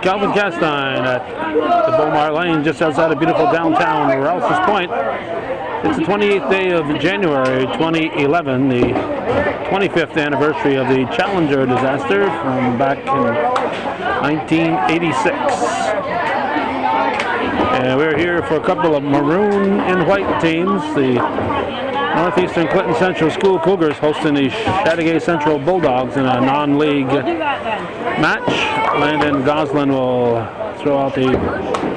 Calvin Castine at the Beaumont Lane, just outside of beautiful downtown Rouse's Point. It's the 28th day of January 2011, the 25th anniversary of the Challenger disaster from back in 1986. And we're here for a couple of maroon and white teams. The Northeastern Clinton Central School Cougars hosting the Chateaugay Central Bulldogs in a non-league match. Landon Goslin will throw out the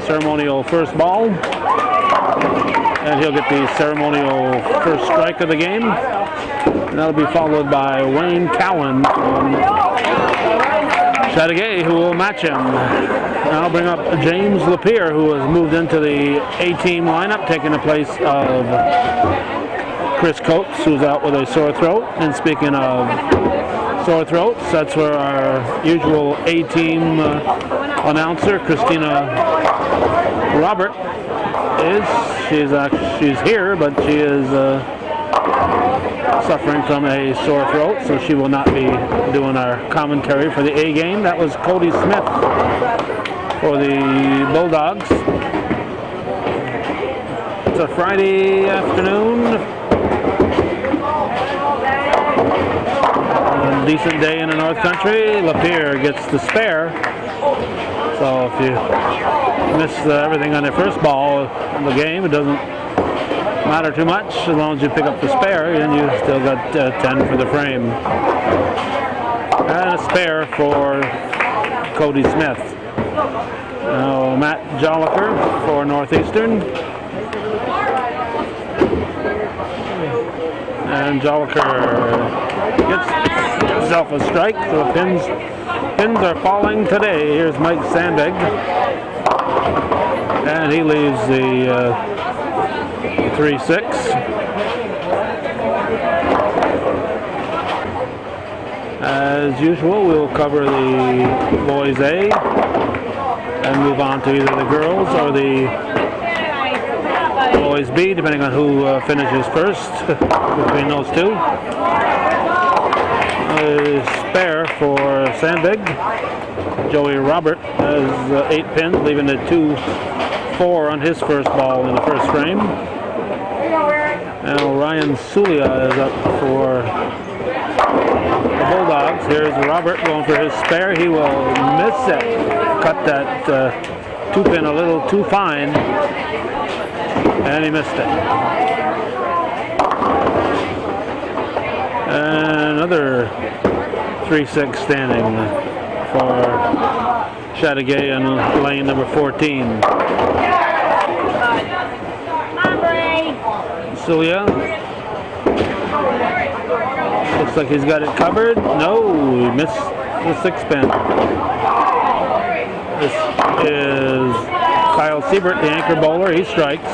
ceremonial first ball, and he'll get the ceremonial first strike of the game. And that'll be followed by Wayne Cowan from Chateaugay, who will match him. And I'll bring up James Lapierre, who has moved into the A-team lineup, taking the place of Chris Coates, who's out with a sore throat. And speaking of sore throats, that's where our usual A-team announcer, Christina Robert, is. She's here, but she is suffering from a sore throat, so she will not be doing our commentary for the A game. That was Cody Smith for the Bulldogs. It's a Friday afternoon. A decent day in the North Country. Lapierre gets the spare. So if you miss everything on the first ball in the game, it doesn't matter too much. As long as you pick up the spare, then you still got 10 for the frame. And a spare for Cody Smith. Now Matt Jolliker for Northeastern. And Jolliker gets himself a strike, so the pins are falling today. Here's Mike Sandberg. And he leaves the 3-6. As usual, we'll cover the boys A and move on to either the girls or the boys B, depending on who finishes first between those two. A spare for Sandvig. Joey Robert has 8 pins, leaving it 2-4 on his first ball in the first frame. Now Ryan Sulia is up for the Bulldogs. Here's Robert going for his spare. He will miss it. Cut that 2-pin a little too fine, and he missed it. And another 3-6 standing for Chateaugay in lane number 14. Sulia. Looks like he's got it covered. No, he missed the 6-pin. This is Kyle Siebert, the anchor bowler. He strikes.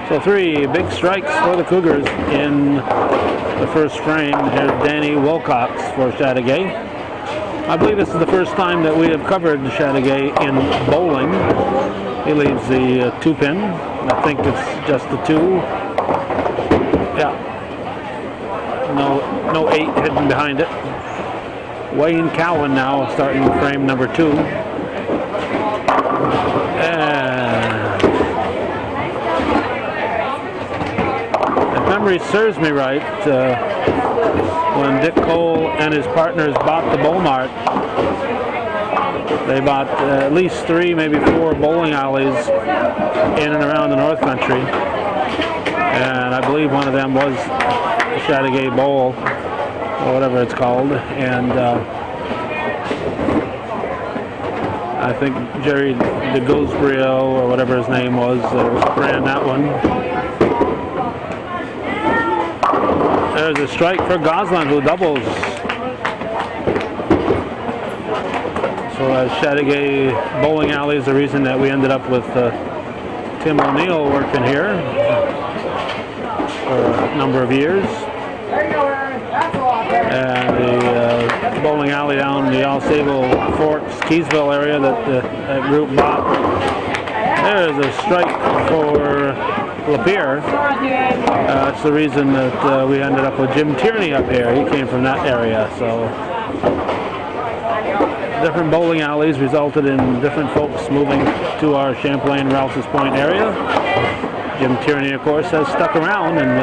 So 3 big strikes for the Cougars in the first frame. Here's Danny Wilcox for Chateaugay. I believe this is the first time that we have covered Chateaugay in bowling. He leaves the 2-pin. I think it's just the 2. Yeah. No 8 hidden behind it. Wayne Cowan now starting frame number 2. And if memory serves me right, when Dick Cole and his partners bought the Mart, they bought at least 3, maybe 4 bowling alleys in and around the North Country. And I believe one of them was the Chateaugay Bowl, or whatever it's called. And I think Jerry DeGosbrio, or whatever his name was, ran that one. There's a strike for Goslin, who doubles. So Chateaugay bowling alley is the reason that we ended up with Tim O'Neill working here for a number of years. And the bowling alley down the Alsable Forks, Keysville area that that group bought. There's a strike for Lapierre. That's the reason that we ended up with Jim Tierney up here. He came from that area. So different bowling alleys resulted in different folks moving to our Champlain Rouse's Point area. Jim Tierney, of course, has stuck around, and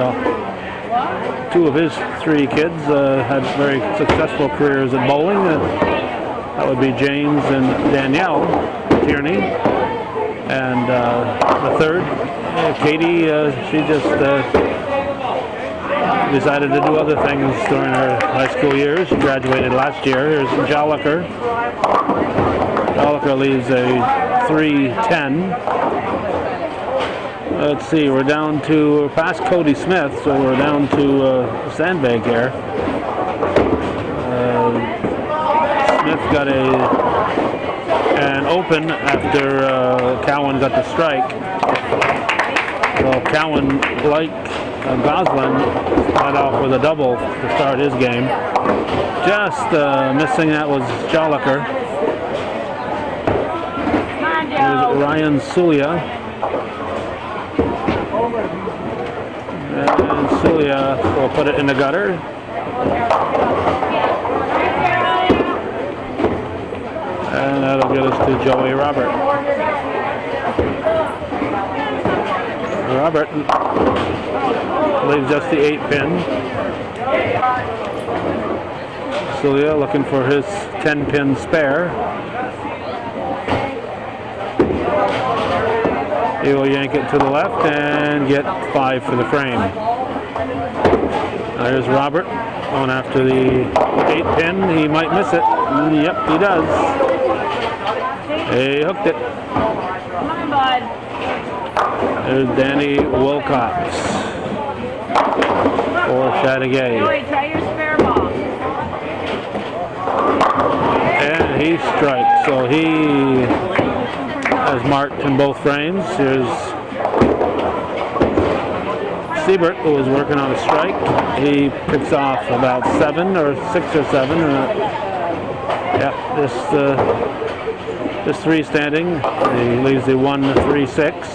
two of his three kids had very successful careers at bowling. That would be James and Danielle Tierney. And the third, Katie, she just decided to do other things during her high school years. She graduated last year. Here's Joliker. Joliker leaves a 3-10. Let's see, we're down to past Cody Smith, so we're down to Sandbank here. Smith got an open after Cowan got the strike. So Cowan, like Goslin, led off with a double to start his game. Just missing that was Joliker. Here's Ryan Sulia. And Sulia will put it in the gutter. And that'll get us to Joey Robert. Robert leaves just the 8-pin. Sulia looking for his 10-pin spare. He will yank it to the left and get 5 for the frame. There's Robert going after the 8-pin. He might miss it. Yep, he does. He hooked it. Come on, bud. There's Danny Wilcox for Chateaugay. Joey, try your spare ball. And he strikes. So he has marked in both frames. Here's Siebert, who was working on a strike. He picks off about 7 or 6 or 7. Yeah, this 3 standing. He leaves the 1-3-6.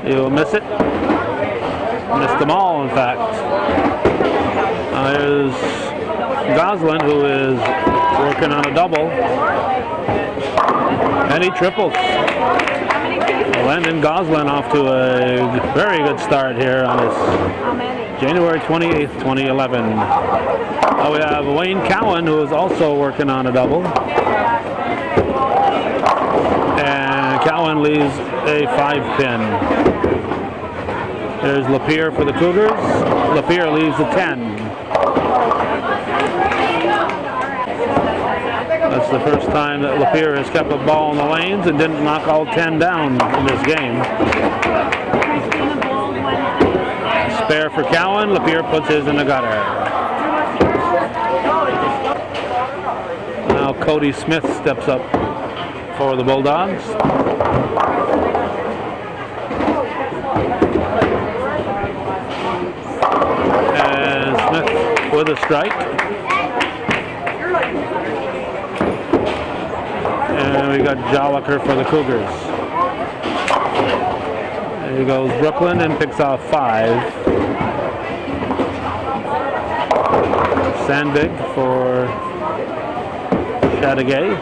He'll miss it. Missed them all, in fact. There's Goslin, who is working on a double. And he triples. Landon Goslin off to a very good start here on his January 28th, 2011. We have Wayne Cowan, who is also working on a double. And Cowan leaves a 5-pin. There's Lapierre for the Cougars. Lapierre leaves a 10. That's the first time that Lapierre has kept a ball in the lanes and didn't knock all 10 down in this game. Spare for Cowan. Lapierre puts his in the gutter. Now Cody Smith steps up for the Bulldogs. And Smith with a strike. And we got Joliker for the Cougars. There he goes Brooklyn and picks off 5. Sandbig for Chateaugay.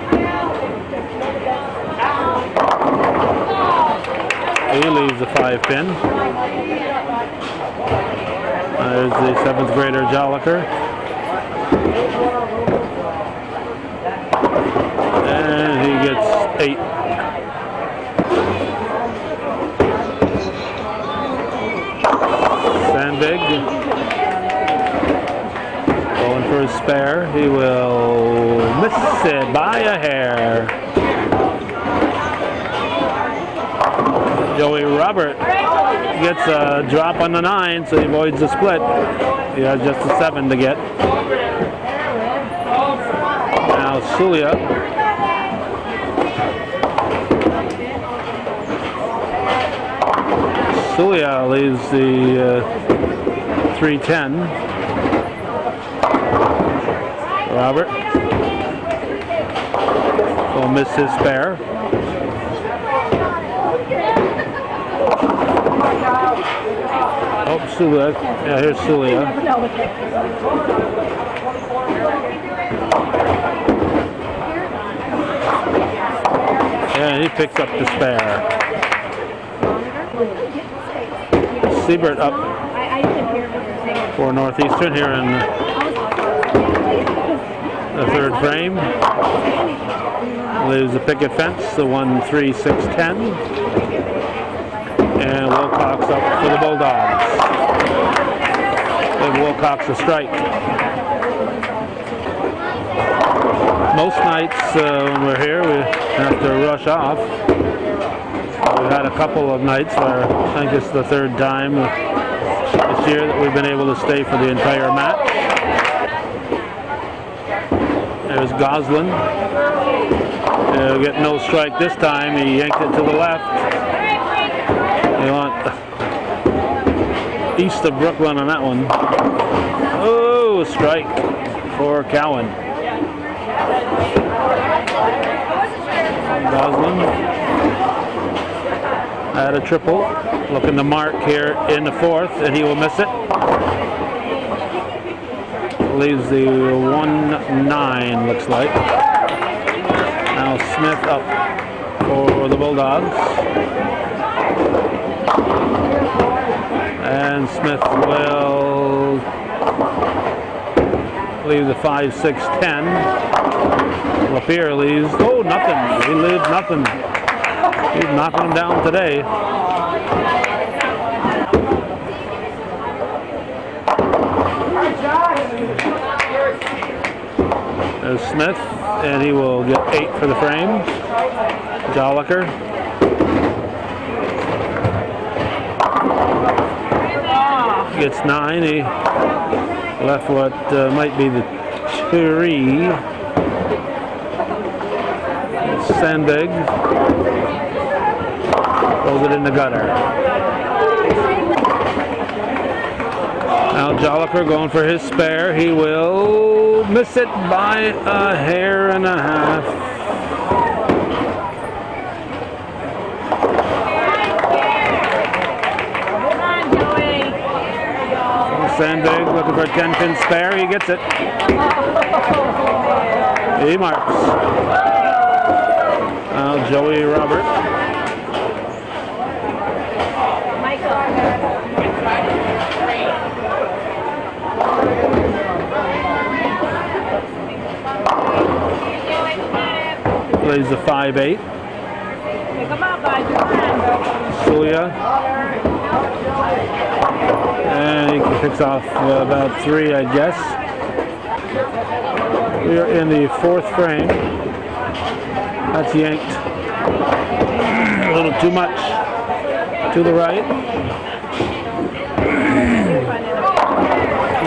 He leaves the 5-pin. There's the 7th grader Joliker. And he gets 8. Sandbig going for his spare. He will miss it by a hair. Joey Robert gets a drop on the 9, so he avoids the split. He has just a 7 to get. Now Sulia. Sulia leaves the 3-10. Robert will miss his spare. Oh, Sulia. Yeah, here's Sulia. Yeah, he picks up the spare. Siebert up for Northeastern here in the third frame. Leaves the picket fence, the 1-3-6-10. And Wilcox up for the Bulldogs. Give Wilcox a strike. Most nights when we're here, we have to rush off. We've had a couple of nights where I think it's the third time this year that we've been able to stay for the entire match. There's Goslin. He'll get no strike this time. He yanked it to the left. They want east of Brooklyn on that one. Oh, strike for Cowan. Goslin at a triple. Looking to Mart here in the fourth, and he will miss it. Leaves the 1-9, looks like. Now Smith up for the Bulldogs. And Smith will leave the 5-6-10. Lapierre leaves, oh, nothing. He leaves nothing. He's knocking him down today. There's Smith, and he will get 8 for the frame. Joliker. Gets 9. He left what might be the 3. Sandbag. Throws it in the gutter. Now Joliker going for his spare. He will miss it by a hair and a half. Sandbag looking for a 10-pin spare. He gets it. He marks. Now Joey Robert. Plays the 5-8. Sulia. And he picks off about 3, I guess. We are in the fourth frame. That's yanked a little too much to the right.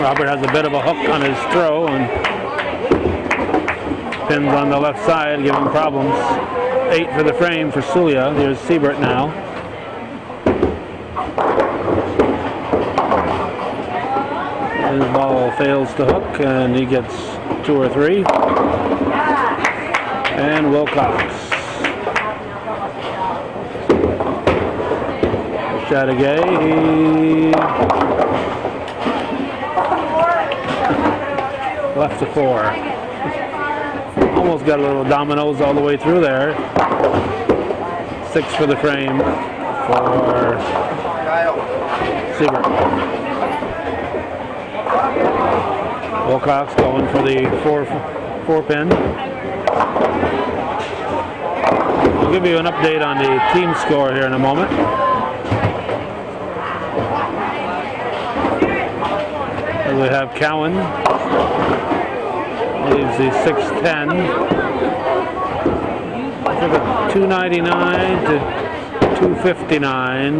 Robert has a bit of a hook on his throw and pins on the left side, giving problems. 8 for the frame for Sulia. Here's Siebert now. His ball fails to hook, and he gets 2 or 3. And Wilcox. Chateaugay, he left to 4. Almost got a little dominoes all the way through there. 6 for the frame for Siebert. Wilcox going for the 4 pin. I'll give you an update on the team score here in a moment. And we have Cowan. Leaves the 6-10. Took a 299 to 259.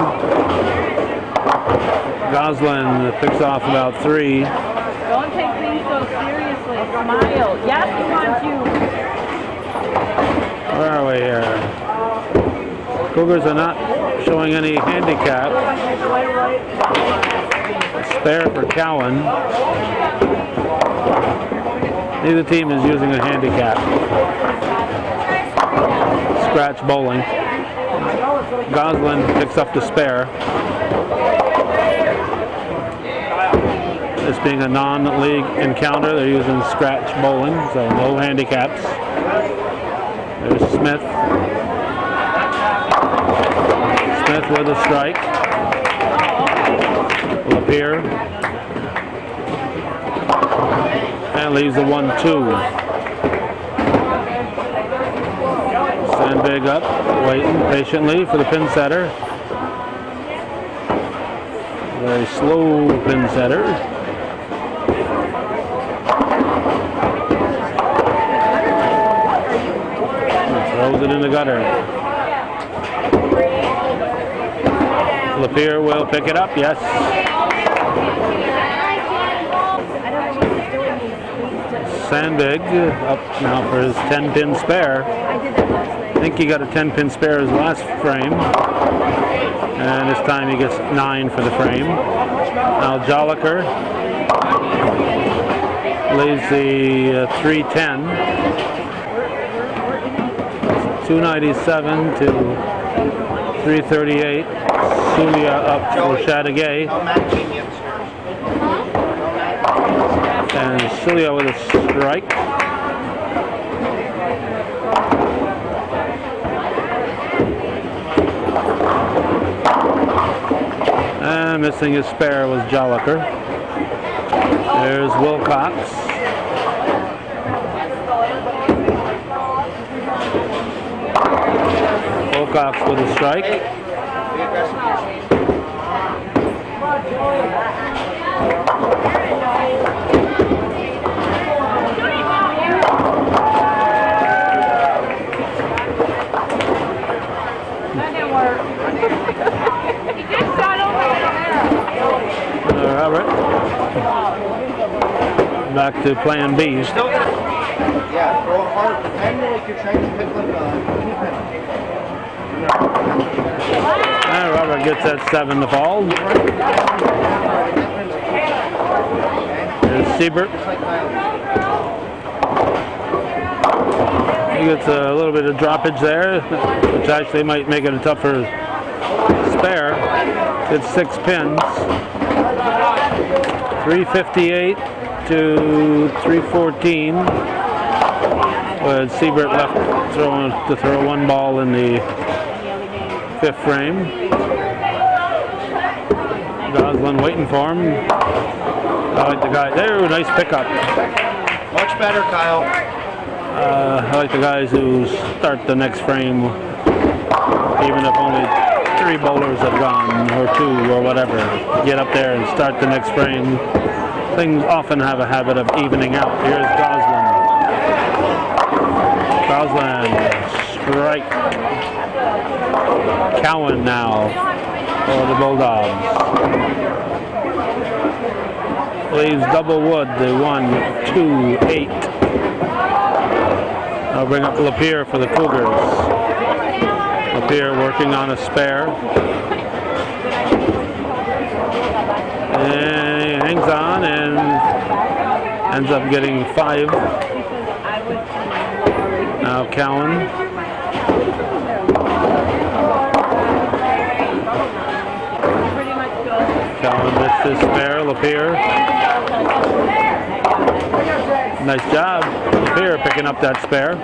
Goslin picks off about 3. Don't take things so seriously. Smile. Yes, we want you. Where are we here? Cougars are not showing any handicap. Spare for Cowan. Neither team is using a handicap. Scratch bowling. Goslin picks up the spare. This being a non-league encounter, they're using scratch bowling, so no handicaps. There's Smith. Smith with a strike. Lapierre. And leaves the 1-2. Sandbig up, waiting patiently for the pin setter. Very slow pin setter. Throws it in the gutter. Lapierre will pick it up, yes. Sandbig up now for his 10-pin spare. I think he got a 10-pin spare his last frame. And this time he gets 9 for the frame. Now Joliker leaves the 310. 297 to 338. Sulia up for Chateaugay. And Sulia with a strike. And missing his spare was Joliker. There's Wilcox. Wilcox with a strike. That didn't work. He just shot over there. Robert. Back to plan B. Yeah, throw it hard. Pretend like you're trying to pick like And Robert gets that 7 to fall. There's Siebert. He gets a little bit of droppage there, which actually might make it a tougher spare. It's 6 pins. 358 to 314. With Siebert left to throw one ball in the 5th frame. Goslin waiting for him. I like the guy. There, nice pickup. much better, Kyle. I like the guys who start the next frame, even if only 3 bowlers have gone, or 2, or whatever. Get up there and start the next frame. Things often have a habit of evening out. Here's Goslin. Goslin, strike. Cowan now for the Bulldogs. Leaves double wood, the 1-2-8. I'll bring up Lapierre for the Cougars. Lapierre working on a spare. And he hangs on and ends up getting 5. Now Cowan. Cowan missed his spare. Lapierre. Nice job. Lapierre picking up that spare.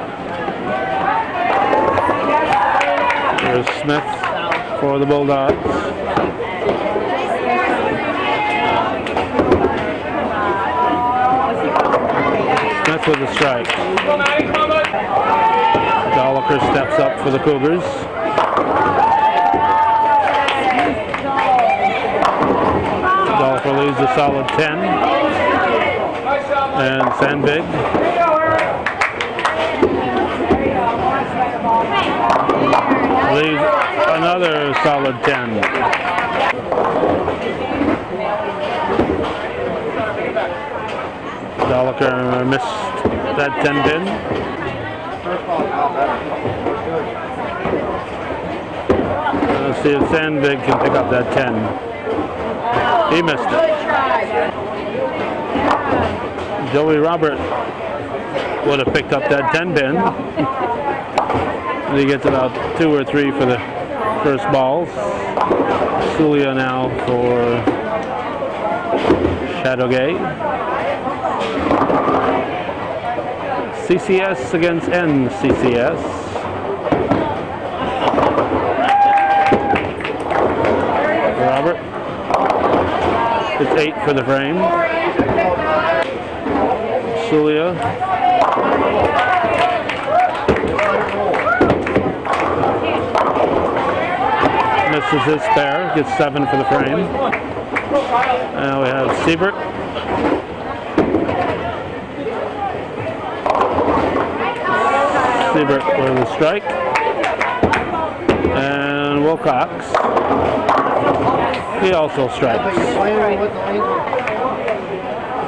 There's Smith for the Bulldogs. Smith with a strike. Joliker steps up for the Cougars. Joliker leaves a solid 10. And Sandbig. Leaves another solid 10. Joliker missed that 10 pin. Let's see if Sandbig can pick up that 10. He missed it. Joey Robert would have picked up that 10 pin. And he gets about 2 or 3 for the first balls. Sulia now for Chateaugay. CCS against NCCS. Robert. It's 8 for the frame. Sulia. Misses his spare, gets 7 for the frame. Now we have Siebert. Siebert with a strike. And Wilcox. He also strikes.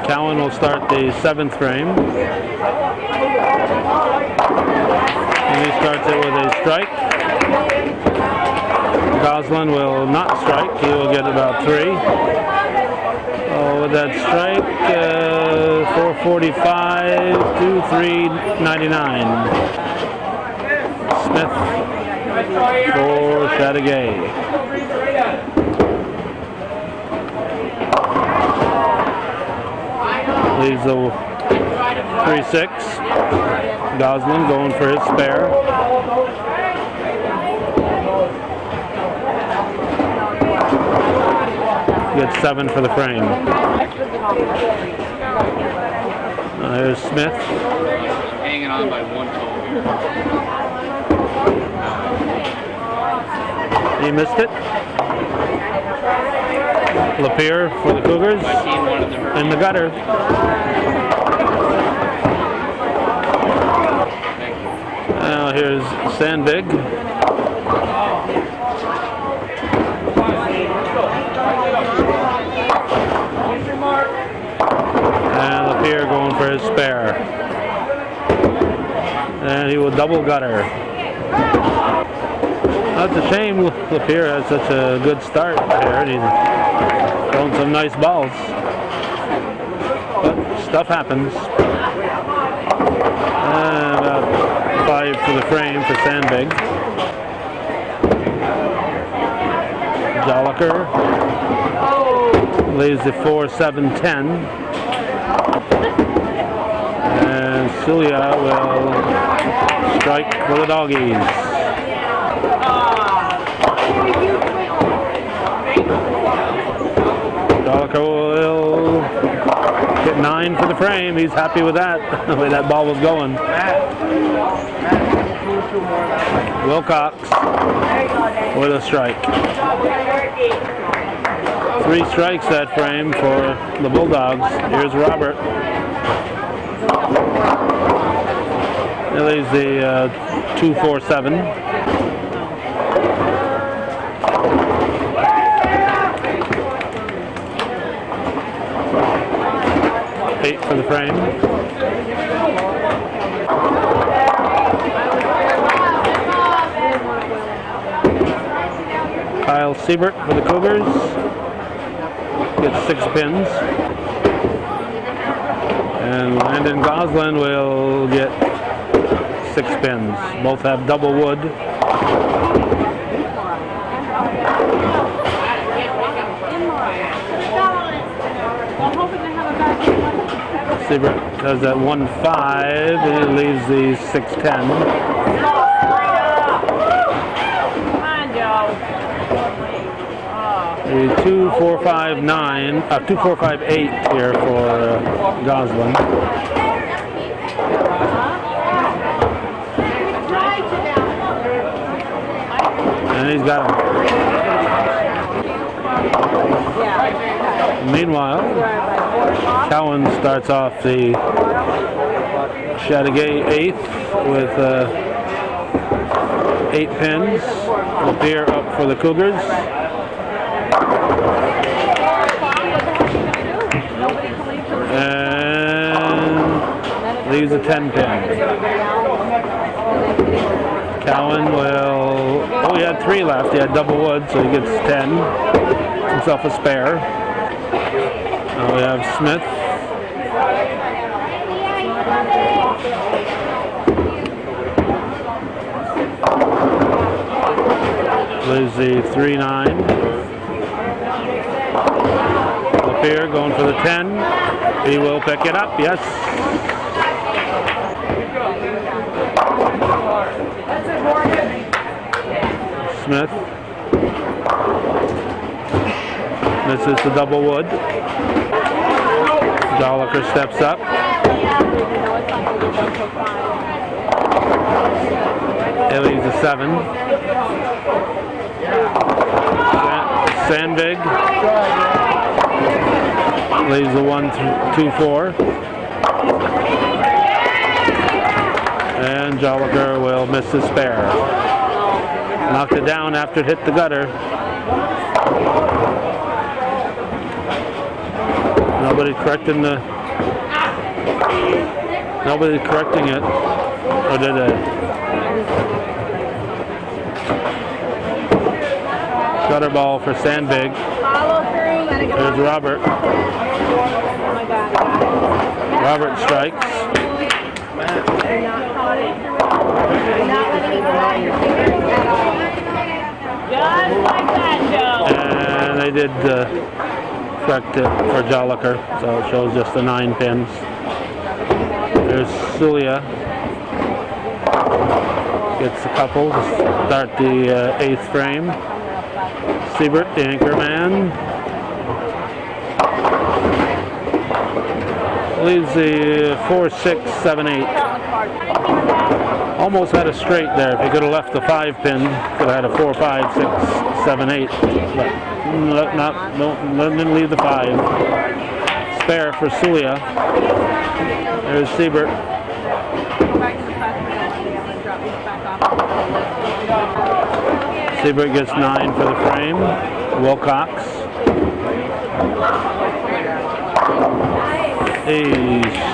Cowan will start the 7th frame. And he starts it with a strike. Goslin will not strike. He will get about 3. Oh, with that strike, 445 to 399. Smith for Chateaugay. Leaves the 3-6. Goslin going for his spare. Gets 7 for the frame. There's Smith. Hanging on by 1 toe here. He missed it. Lapierre for the Cougars. In the gutter. Now here's Sandbig. And Lapierre going for his spare. And he will double gutter. That's a shame Lapierre had such a good start there, and he's throwing some nice balls. But stuff happens. And about 5 for the frame for Sandbig. Joliker leaves the 4-7-10. And Sulia will strike for the Doggies. Joliker will get 9 for the frame. He's happy with that, the way that ball was going. Wilcox with a strike. 3 strikes that frame for the Bulldogs. Here's Robert. He leaves the 2-4-7. Eight for the frame. Kyle Siebert for the Cougars. Gets 6 pins. And Landon Goslin will get 6 pins. Both have double wood. Siebert does that 1-5, and he leaves the 6-10. The 2-4-5-9, 2-4-5-8 here for Goslin. And he's got him. Meanwhile, Cowan starts off the Chateaugay 8th with 8 pins. Lapierre up for the Cougars. And leaves a 10 pin. Cowan will, oh, he had 3 left. He had double wood, so he gets 10. Himself a spare. Now we have Smith. Leaves the 3-9. Lapeer going for the 10. He will pick it up, yes. Smith. Misses the double wood. Joliker steps up. It leaves a 7. Sandvig leaves the 1-2-4. And Joliker will miss his spare. Knocked it down after it hit the gutter. Nobody's correcting it. Or did they? Gutter ball for Sandvig. There's Robert. Robert strikes. And they did correct it for Joliker, so it shows just the 9 pins. There's Sulia. Gets a couple to start the 8th frame. Siebert, the anchor man. Leaves the 4, 6, 7, 8. Almost had a straight there. If he could have left the 5 pin, could have had a 4, 5, 6, 7, 8. But didn't leave the 5. Spare for Sulia. There's Siebert. Siebert gets 9 for the frame. Wilcox. He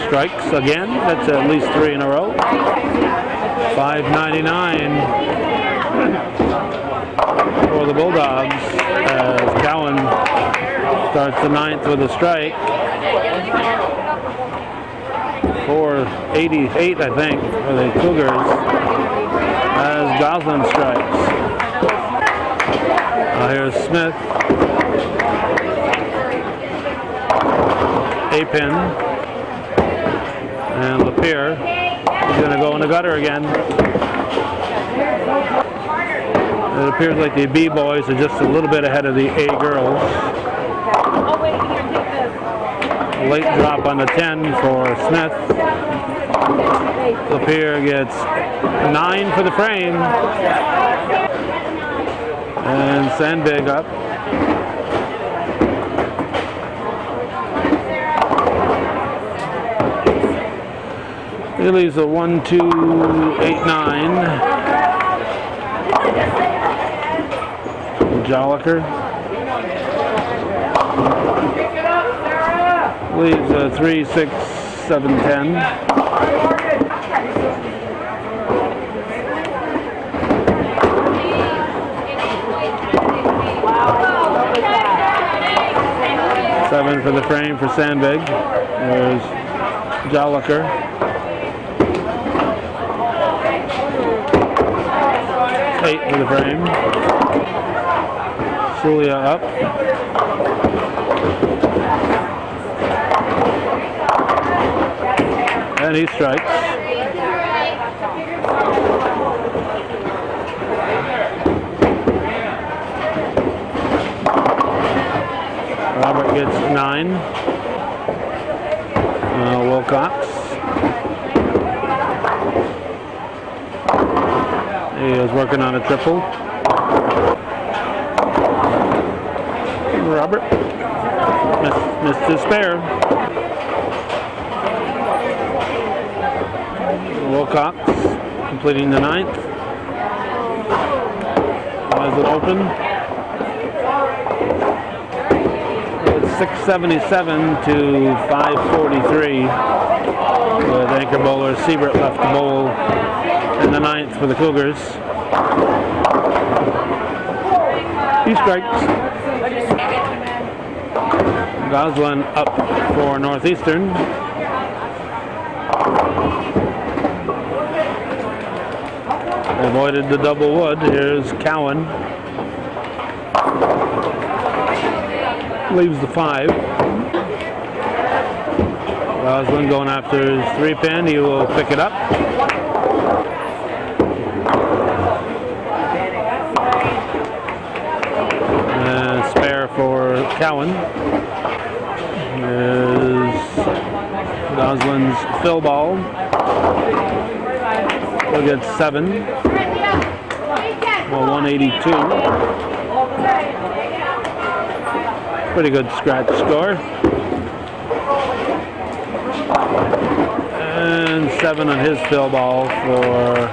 strikes again. That's at least 3 in a row. $5.99 for the Bulldogs as Cowan starts the 9th with a strike. $4.88, I think, for the Cougars as Goslin strikes. Here's Smith. A pin. And Lapeer is going to go in the gutter again. It appears like the B boys are just a little bit ahead of the A girls. Late drop on the 10 for Smith. Lapeer gets 9 for the frame. And Sandvig up. He leaves a 1, 2, 8, 9. Joliker leaves a 3, 6, 7, 10. Seven for the frame for Sandvig. There's Joliker. Eight for the frame. Sulia up. And he strikes. Robert gets 9. Wilcox. He is working on a triple. Robert missed his spare. Wilcox completing the 9th. Has it open. 677 to 543. With anchor bowler Siebert left the bowl in the 9th for the Cougars. He strikes. Goslin up for Northeastern. Avoided the double wood. Here's Cowan. Leaves the 5. Roslin going after his 3-pin. He will pick it up. Spare for Cowan. There's Goslin's fill ball. He'll get 7. Well, 182. Pretty good scratch score. And 7 on his fill ball for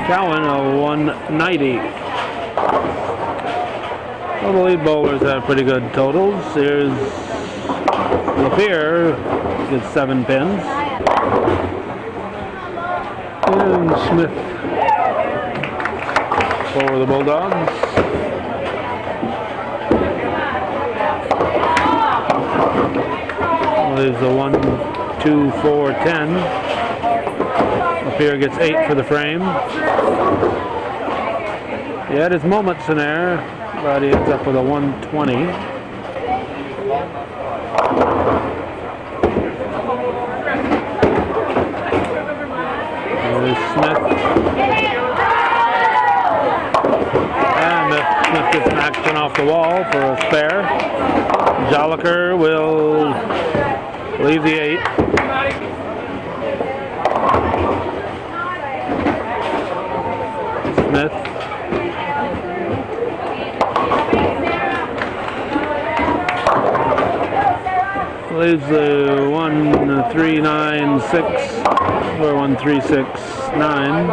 Cowan, a 190. Well, the lead bowlers have pretty good totals. Here's Lapierre, gets 7 pins. And Smith for the Bulldogs. Well, there's a 1, 2, 4, 10. Lapierre gets 8 for the frame. He had his moments in there, but he ends up with a 120. There's Smith. And Smith gets an action off the wall for a spare. Joliker will leave the 8. Smith. Leaves the 1396 or 1369.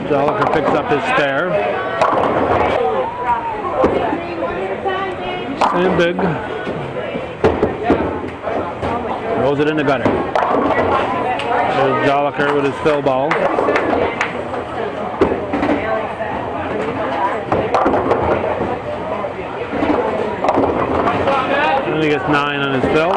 Joliker picks up his spare. Stand big. Throws it in the gutter. There's Joliker with his fill ball. And he gets 9 on his fill.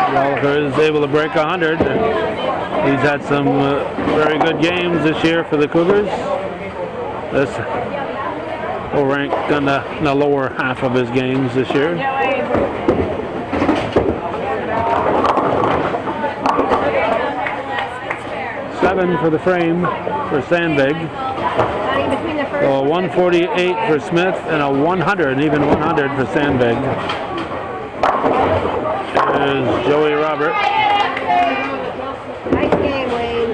Joliker is able to break 100. He's had some very good games this year for the Cougars. This will rank in the lower half of his games this year. $7 for the frame for Sandvig. So a 148 for Smith and a 100, an even 100 for Sandvig. There's Joey Robert. Nice game, Wayne.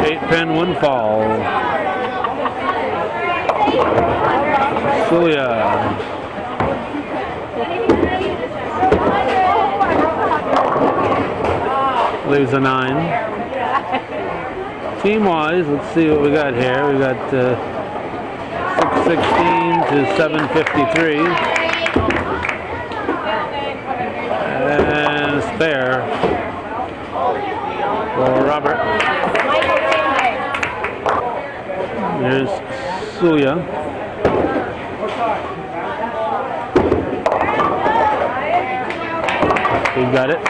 Eight-pin windfall. Sulia. Leaves a 9. Team-wise, let's see what we got here. We got 616 to 753. And a spare for Robert. There's Sulia. He's got it.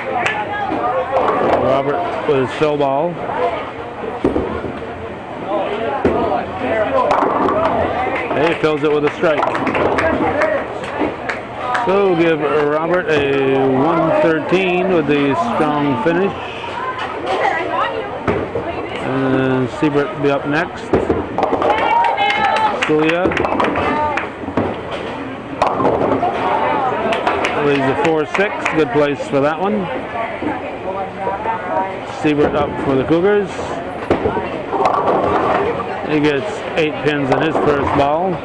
Robert with his fill ball. He fills it with a strike. So give Robert a 113 with the strong finish. And Siebert will be up next. Sulia. Leaves a 4-6. Good place for that one. Siebert up for the Cougars. He gets 8 pins in his first ball.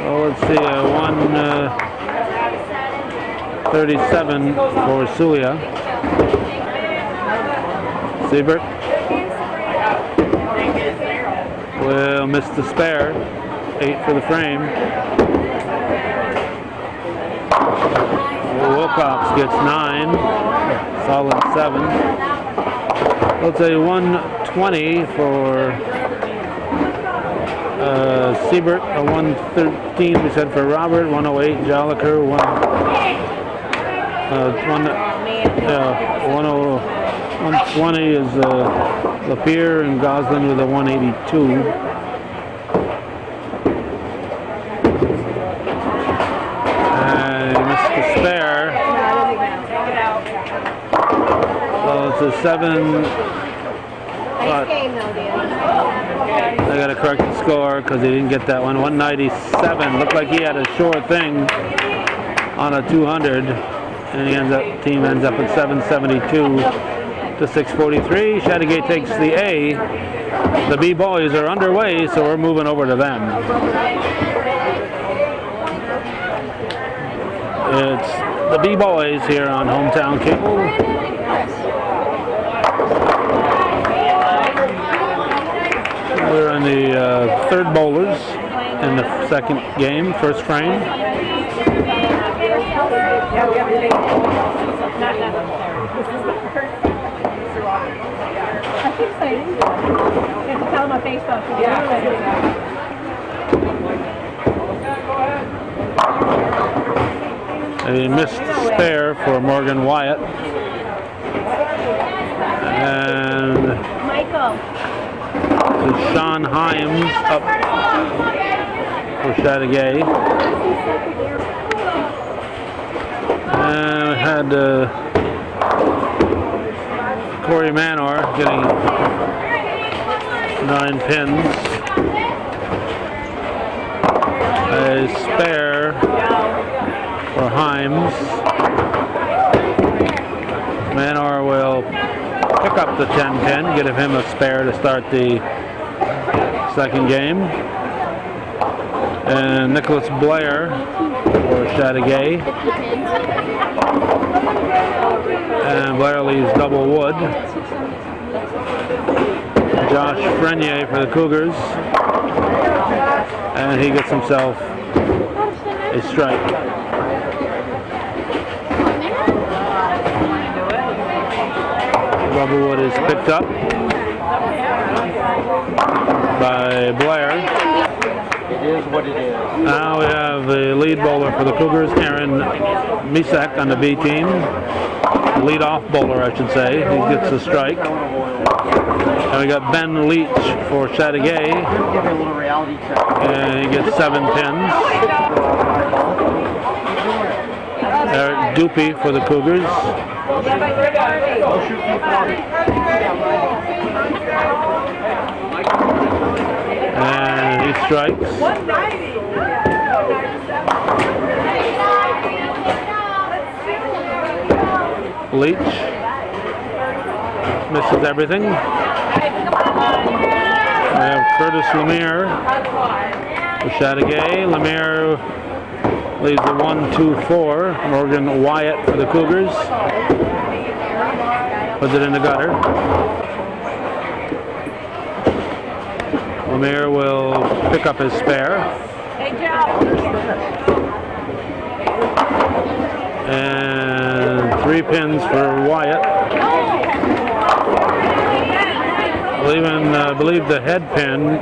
Well, let's see, a 137 for Sulia. Siebert will miss the spare. 8 for the frame. Wilcox gets 9. Solid 7. Let's say 120 for Siebert, a 113 we said for Robert, 108 Joliker, 110 120 is Lapierre and Goslin with a 182. And he missed the spare. So it's a 7. Nice game though, Dan. I got to correct the score because he didn't get that one. 197. Looked like he had a sure thing on a 200. And team ends up at 772 to 643. Chateaugay takes the A. The B boys are underway, so we're moving over to them. It's the B boys here on Hometown Cable. We're in the third bowlers in the second game, first frame. I keep saying, you have to tell him on Facebook. A missed spare for Morgan Wyatt. And Michael. Sean Himes up for Chateaugay. And we had Corey Manor getting 9 pins. A spare for Himes. Manor will pick up the 10 pin, give him a spare to start the second game. And Nicholas Blair for Chateaugay. And Blair leaves double wood. Josh Frenier for the Cougars. And he gets himself a strike. Double wood is picked up by Blair. It is what it is. Now we have the lead bowler for the Cougars, Aaron Misek on the B team. Lead off bowler, I should say. He gets a strike. And we got Ben Leach for Chateaugay. Give you a little reality check. And he gets 7 pins. Eric Dupie for the Cougars. And he strikes. Leach misses everything. We have Curtis Lemire for Chateaugay. Lemire leaves a 1-2-4. Morgan Wyatt for the Cougars. Puts it in the gutter. Lemire will pick up his spare. And 3 pins for Wyatt. I believe the head pin,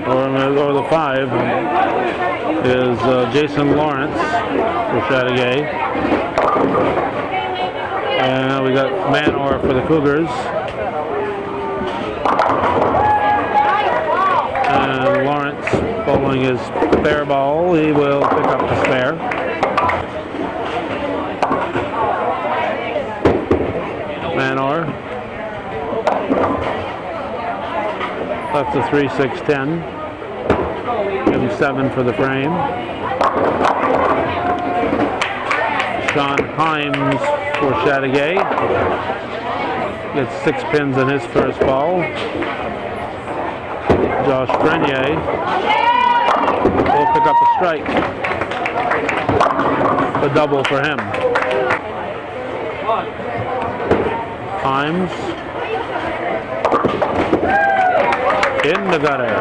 or the 5, is Jason Lawrence for Chateaugay. And we got Manor for the Cougars. And Lawrence bowling his spare ball. He will pick up the spare. Manor. Left the 3-6-10. Give him 7 for the frame. Sean Himes for Chateaugay. Gets 6 pins in his first ball. Josh Grenier will pick up a strike. A double for him. Himes in the gutter.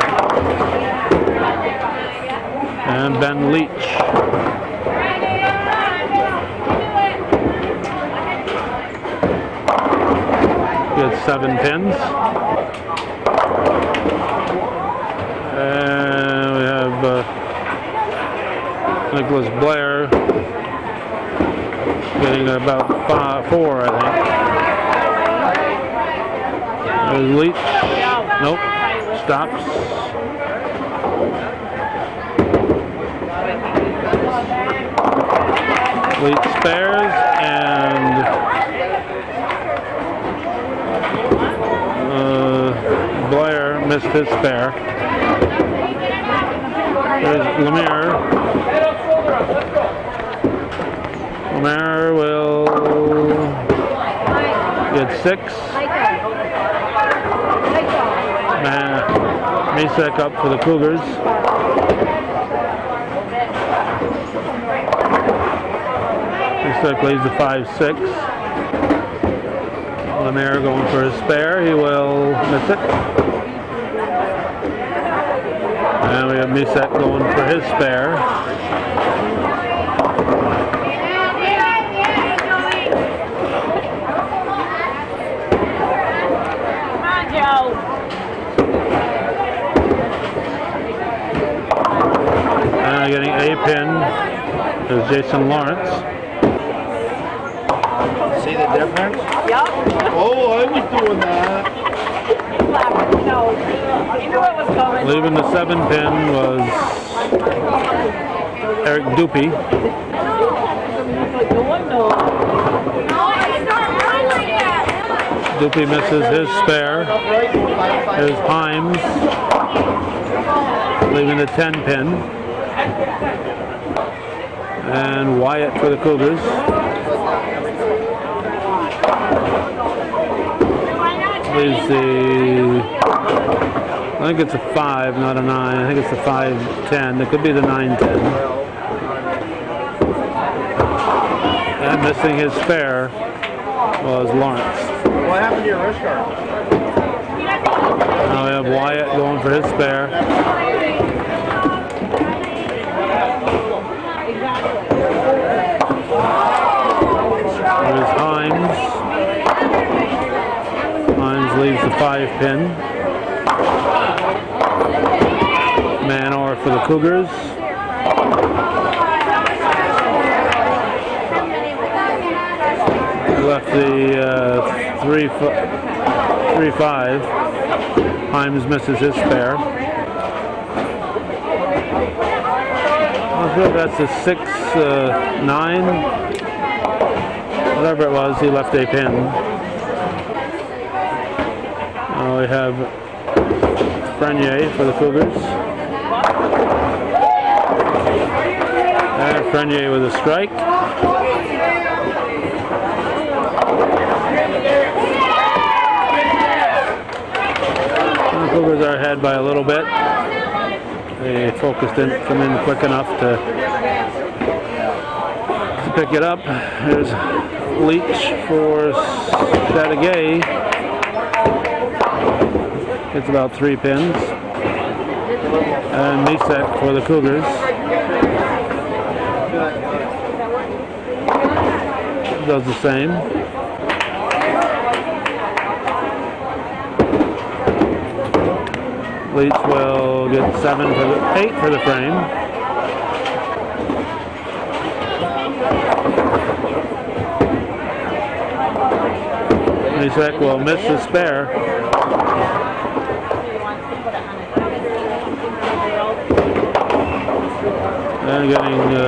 And Ben Leach. Gets 7 pins. And we have Nicholas Blair getting about 4, I think. There's Leach. Nope. Stops. Leach spares and Blair missed his spare. There's Lemire. Lemire will get 6. Misek up for the Cougars. Misek leads the 5-6. Lemire going for his spare. He will miss it. And we have Misek going for his spare. Getting a pin is Jason Lawrence. See the difference? Yep. Oh, I was doing that. No, you knew it was coming. Leaving the 7 pin was Eric Dupy. Dupy misses his spare. Here's Himes. Leaving the 10 pin. And Wyatt for the Cougars. Leaves the, I think it's a 5, not a 9. I think it's a 5-10. It could be the 9-10. And missing his spare was Lawrence. What happened to your wrist guard? Now we have Wyatt going for his spare. There's Himes. Himes leaves the 5 pin. Manor for the Cougars. Left the 3-5. Himes misses his spare. I feel that's a 6-9. Whatever it was, he left a pin. Now we have Frenier for the Cougars. And Frenier with a strike. The Cougars are ahead by a little bit. They focused didn't come in quick enough to pick it up. There's Leach for Chateaugay. It's about 3 pins. And Misek for the Cougars. Does the same. Leach will get 7 for the 8 for the frame. Misek will miss the spare. And getting a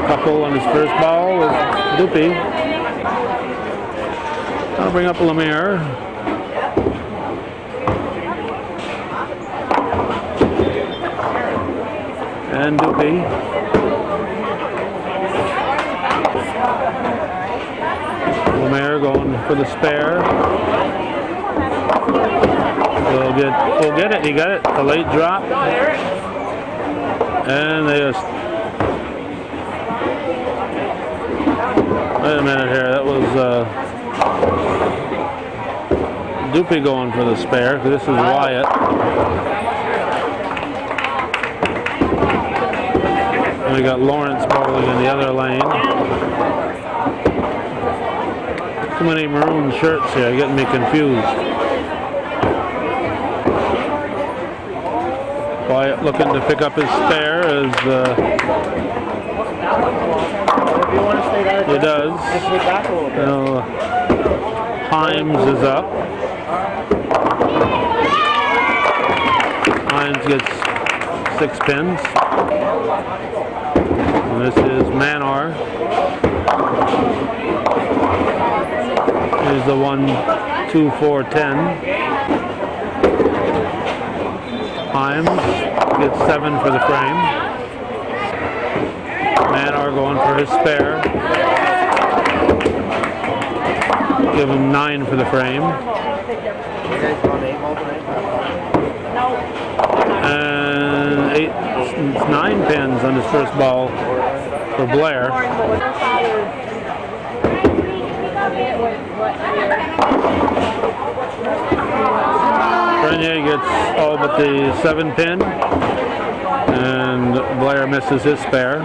couple on his first ball was Dupy. I'll bring up Lemire. And Dupy. Lemire going for the spare. We'll get it. He got it. A late drop. And they just. Wait a minute here. That was Dupy going for the spare. This is Wyatt. And we got Lawrence bowling in the other lane. Too many maroon shirts here, getting me confused. Wyatt looking to pick up his spare as he does. Himes is up. Hines gets 6 pins. And this is Manor. Here's the 1, 2, 4, 10. Himes gets 7 for the frame. Manor going for his spare. Give him 9 for the frame. And 9 pins on his first ball for Blair. Grenier gets all but the 7 pin, and Blair misses his spare.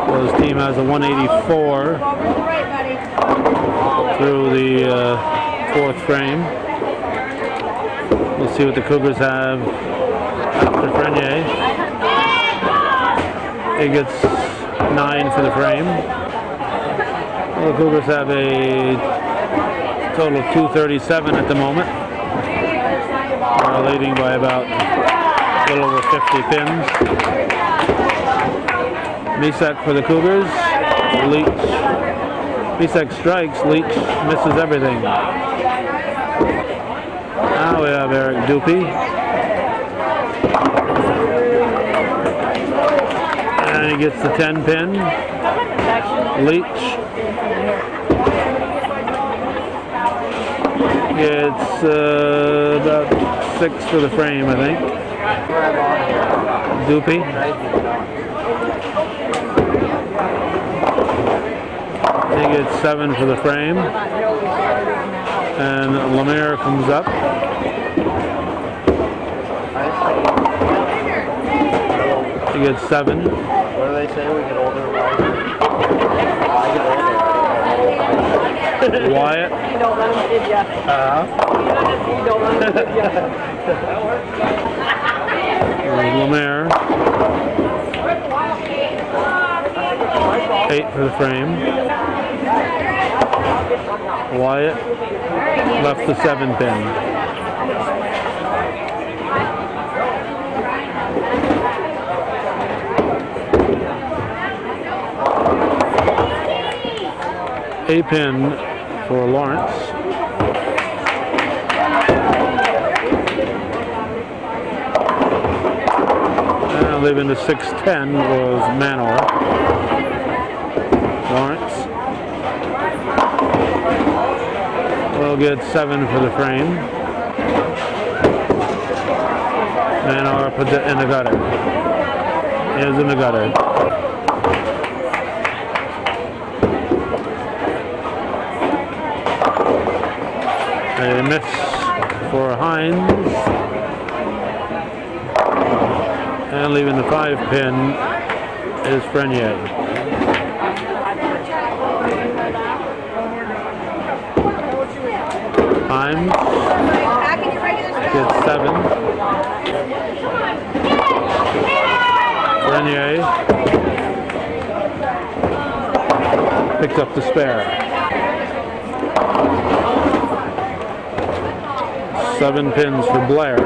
So his team has a 184 through the 4th frame. We'll see what the Cougars have after Grenier. He gets 9 for the frame. Well, the Cougars have a total of 237 at the moment. They're leading by about a little over 50 pins. Misak for the Cougars. Leach. Misak strikes. Leach misses everything. Now we have Eric Dupuy. And he gets the 10 pin. Leach gets about 6 for the frame, I think. Dupuy. He gets 7 for the frame. And Lemire comes up. He gets 7. What do they say? We get older. Wyatt. You don't let him kid ya. You don't let him kid ya. Lemire. 8 for the frame. Wyatt left the 7 pin. A pin for Lawrence. And leaving the 6-10 was Manor. Lawrence will get 7 for the frame. Manor puts it in the gutter. Is in the gutter. A miss for Hines. And leaving the 5 pin is Frenier. Hines gets 7. Frenier picks up the spare. 7 pins for Blair.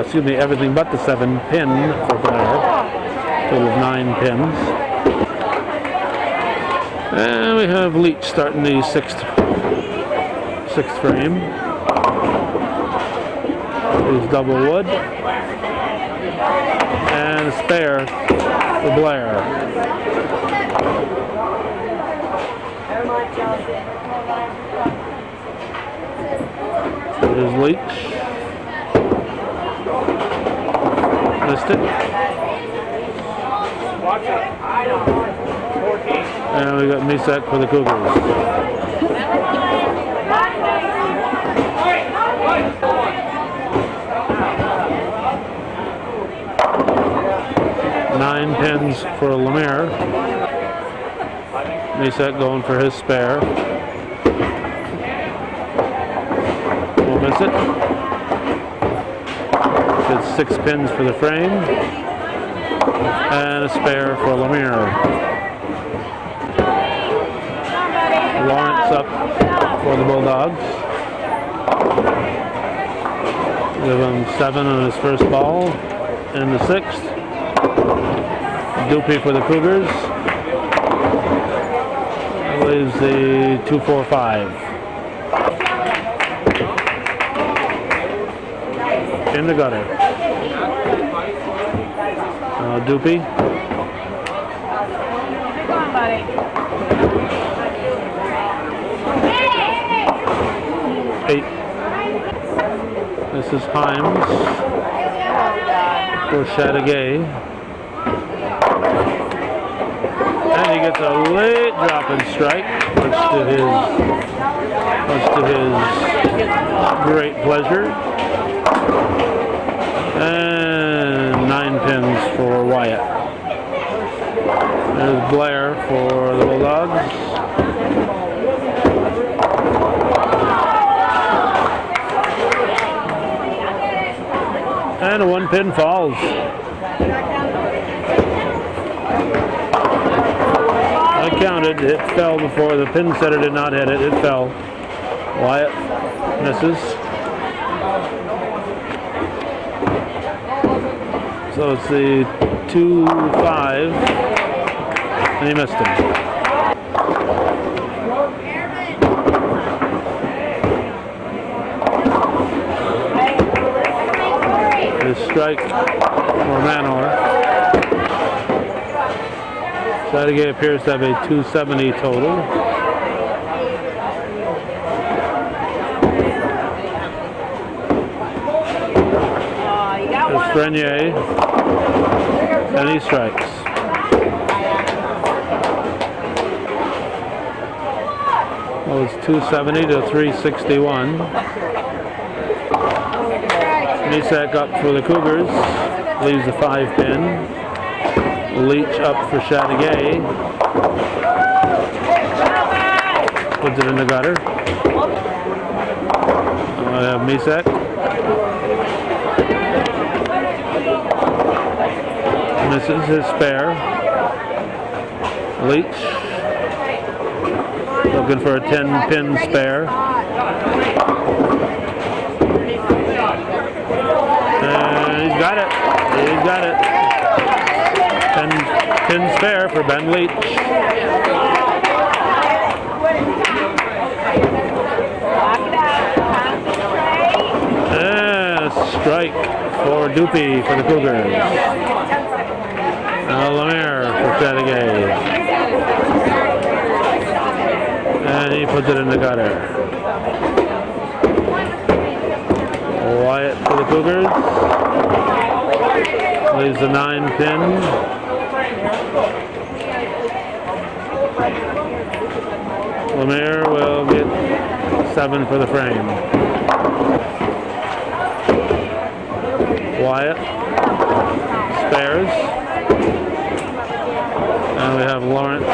Excuse me, everything but the 7 pin for Blair. Total of 9 pins. And we have Leach starting the 6th frame. Is double wood. And a spare for Blair. There's Leach. Missed it. And we got Misak for the Cougars. Nine pins for Lemire. Misak going for his spare. We'll miss it. It's 6 pins for the frame. And a spare for Lemire. Lawrence up for the Bulldogs. Give him 7 on his first ball in the 6th. Doopy for the Cougars. That leaves the 2-4-5. In the gutter. Doopy. Come on, buddy. 8. This is Himes for Chateaugay. And he gets a late drop and strike, much to his great pleasure. And 9 pins for Wyatt. There's Blair for the Bulldogs. And a 1 pin falls. I counted, it fell before the pin setter did not hit it, it fell. Wyatt misses. So it's the 2-5, and he missed him. His strike for Manor. Chateaugay appears to have a 270 total. There's Frenier, and he strikes. Well, it's 270 to 361. Misak up for the Cougars, leaves the 5 pin. Leach up for Chateaugay. Puts it in the gutter. I have Misak. Misses his spare. Leach. Looking for a 10 pin spare. He's got it. He's got it. 10 pin spare for Ben Leach. Strike for Doopy for the Cougars. Lemire for Chateaugay. And he puts it in the gutter. Wyatt for the Cougars. Leaves the 9 pin. Lemire will get 7 for the frame. Wyatt spares. And we have Lawrence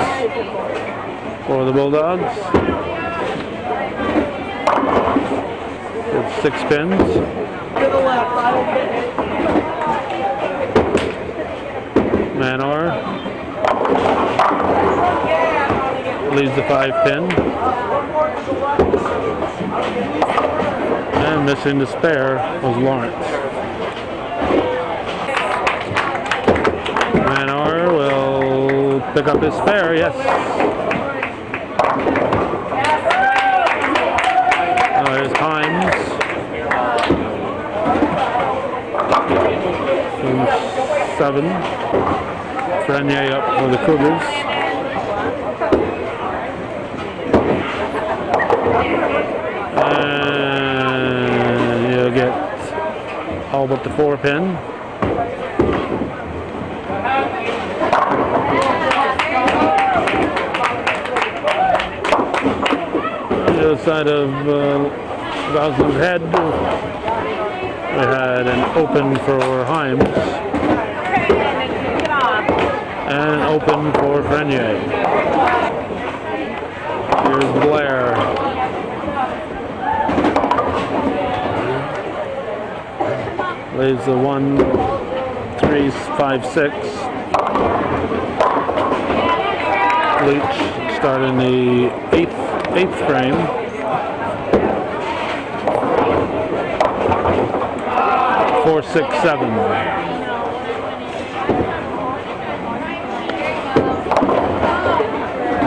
for the Bulldogs. With 6 pins. Manor leaves the 5 pin. And missing the spare was Lawrence. Manor will pick up his spare, yes. There's Himes. 7. Frenier up for the Cougars. And you'll get all but the 4 pin. The other side of Goslin's head, we had an open for Himes. And open for Frenier. Here's Blair. Leaves the 1, 3, 5, 6. Leach starting the 8th frame. 4, 6, 7.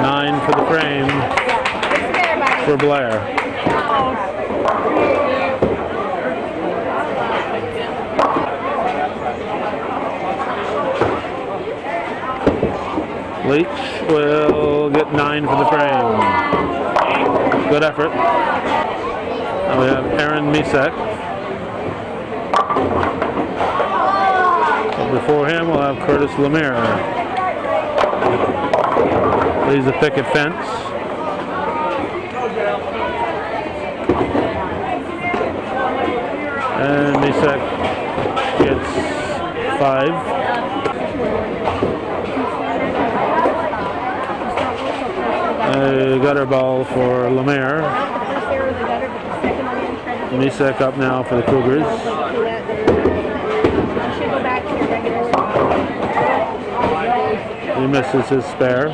Nine for the frame for Blair. Leach will get 9 for the frame. Good effort. Now we have Aaron Misek. Before him, we'll have Curtis Lemire. Leaves the picket fence. And Misek gets 5. Gutter ball for Lemire. Misek up now for the Cougars. He misses his spare.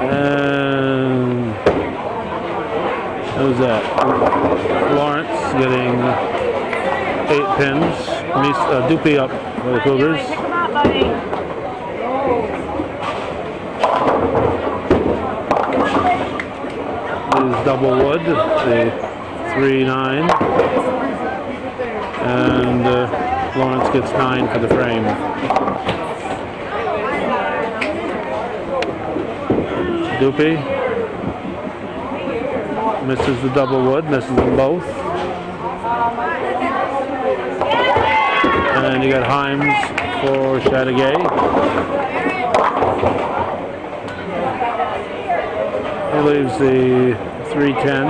And who's that? Lawrence getting 8 pins. Doopy up for the Cougars. Is double wood, the 3-9. And Lawrence gets 9 for the frame. Doopy misses the double wood, misses them both. And you got Himes for Chateaugay. He leaves the 3-10.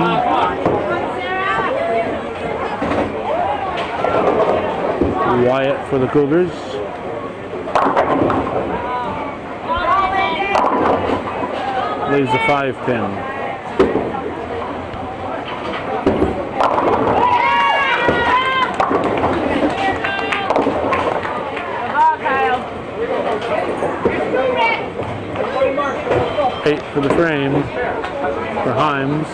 Wyatt for the Cougars. Leaves the 5-pin. Eight for the frame for Himes.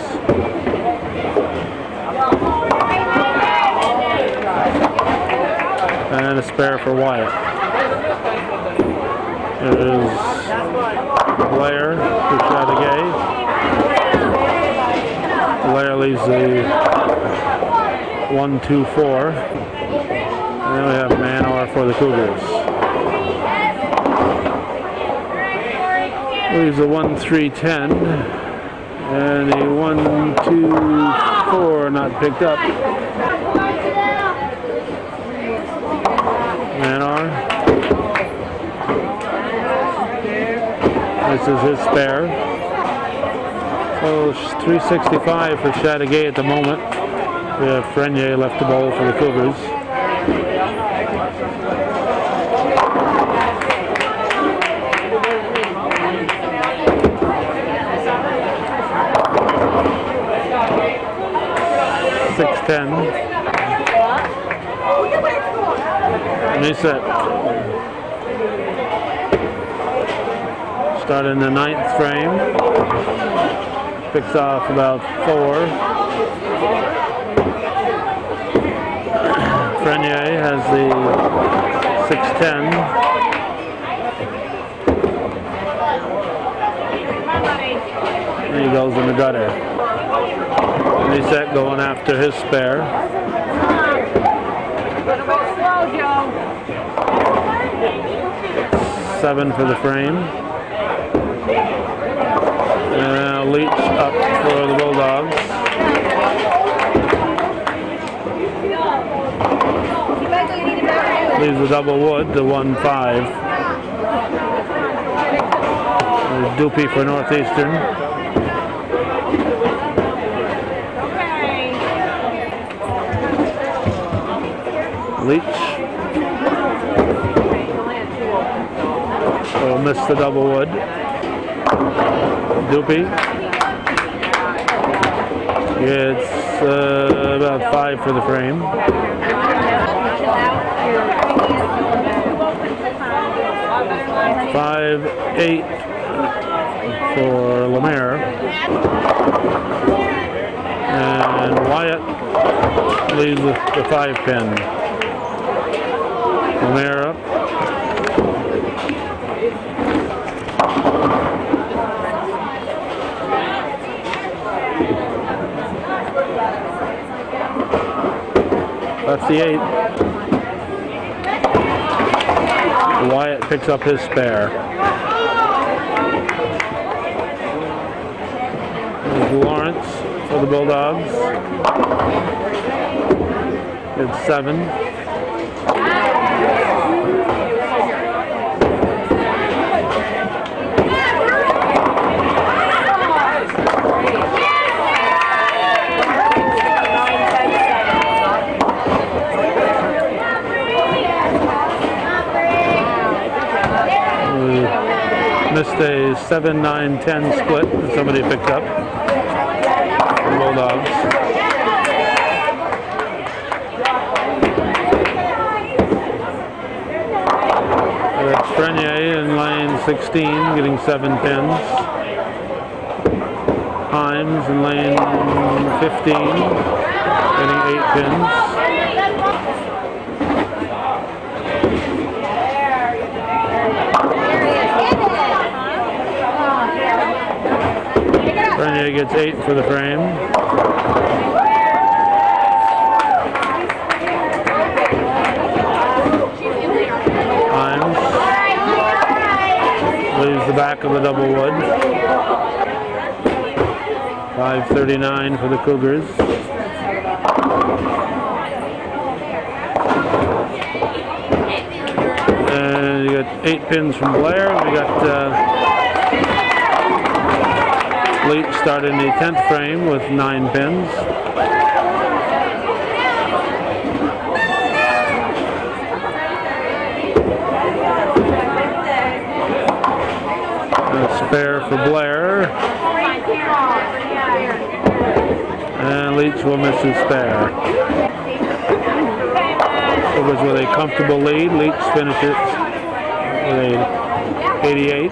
And a spare for Wyatt. There's Blair for Chateaugay. Blair leaves the 1-2-4. And then we have Manor for the Cougars. Leaves the 1-3-10. And the 1-2-4 not picked up. Manor. This is his spare. So 365 for Chateaugay at the moment. We have Frenier left to bowl for the Cougars. Reset. Start in the 9th frame. Picks off about 4. Frenier has the 6-10. And he goes in the gutter. Reset going after his spare. 7 for the frame. Leach up for the Bulldogs. Leaves the double wood, the 1-5. Doopy for Northeastern. Leach. Will miss the double wood. Doopy. It's about 5 for the frame. 5-8 for Lemire. And Wyatt leads with the 5 pin. Lemaire up. That's the 8. Wyatt picks up his spare. There's Lawrence for the Bulldogs. It's 7. Missed a 7-9-10 split that somebody picked up. The Bulldogs. That's Frenier in lane 16 getting 7 pins. Himes in lane 15 getting 8 pins. Frenier gets 8 for the frame. Himes leaves the back of the double wood. 5:39 for the Cougars. And you got 8 pins from Blair. We got Leach started in the 10th frame with 9 pins. A spare for Blair. And Leach will miss his spare. Cougars with a comfortable lead. Leach finishes with a 88.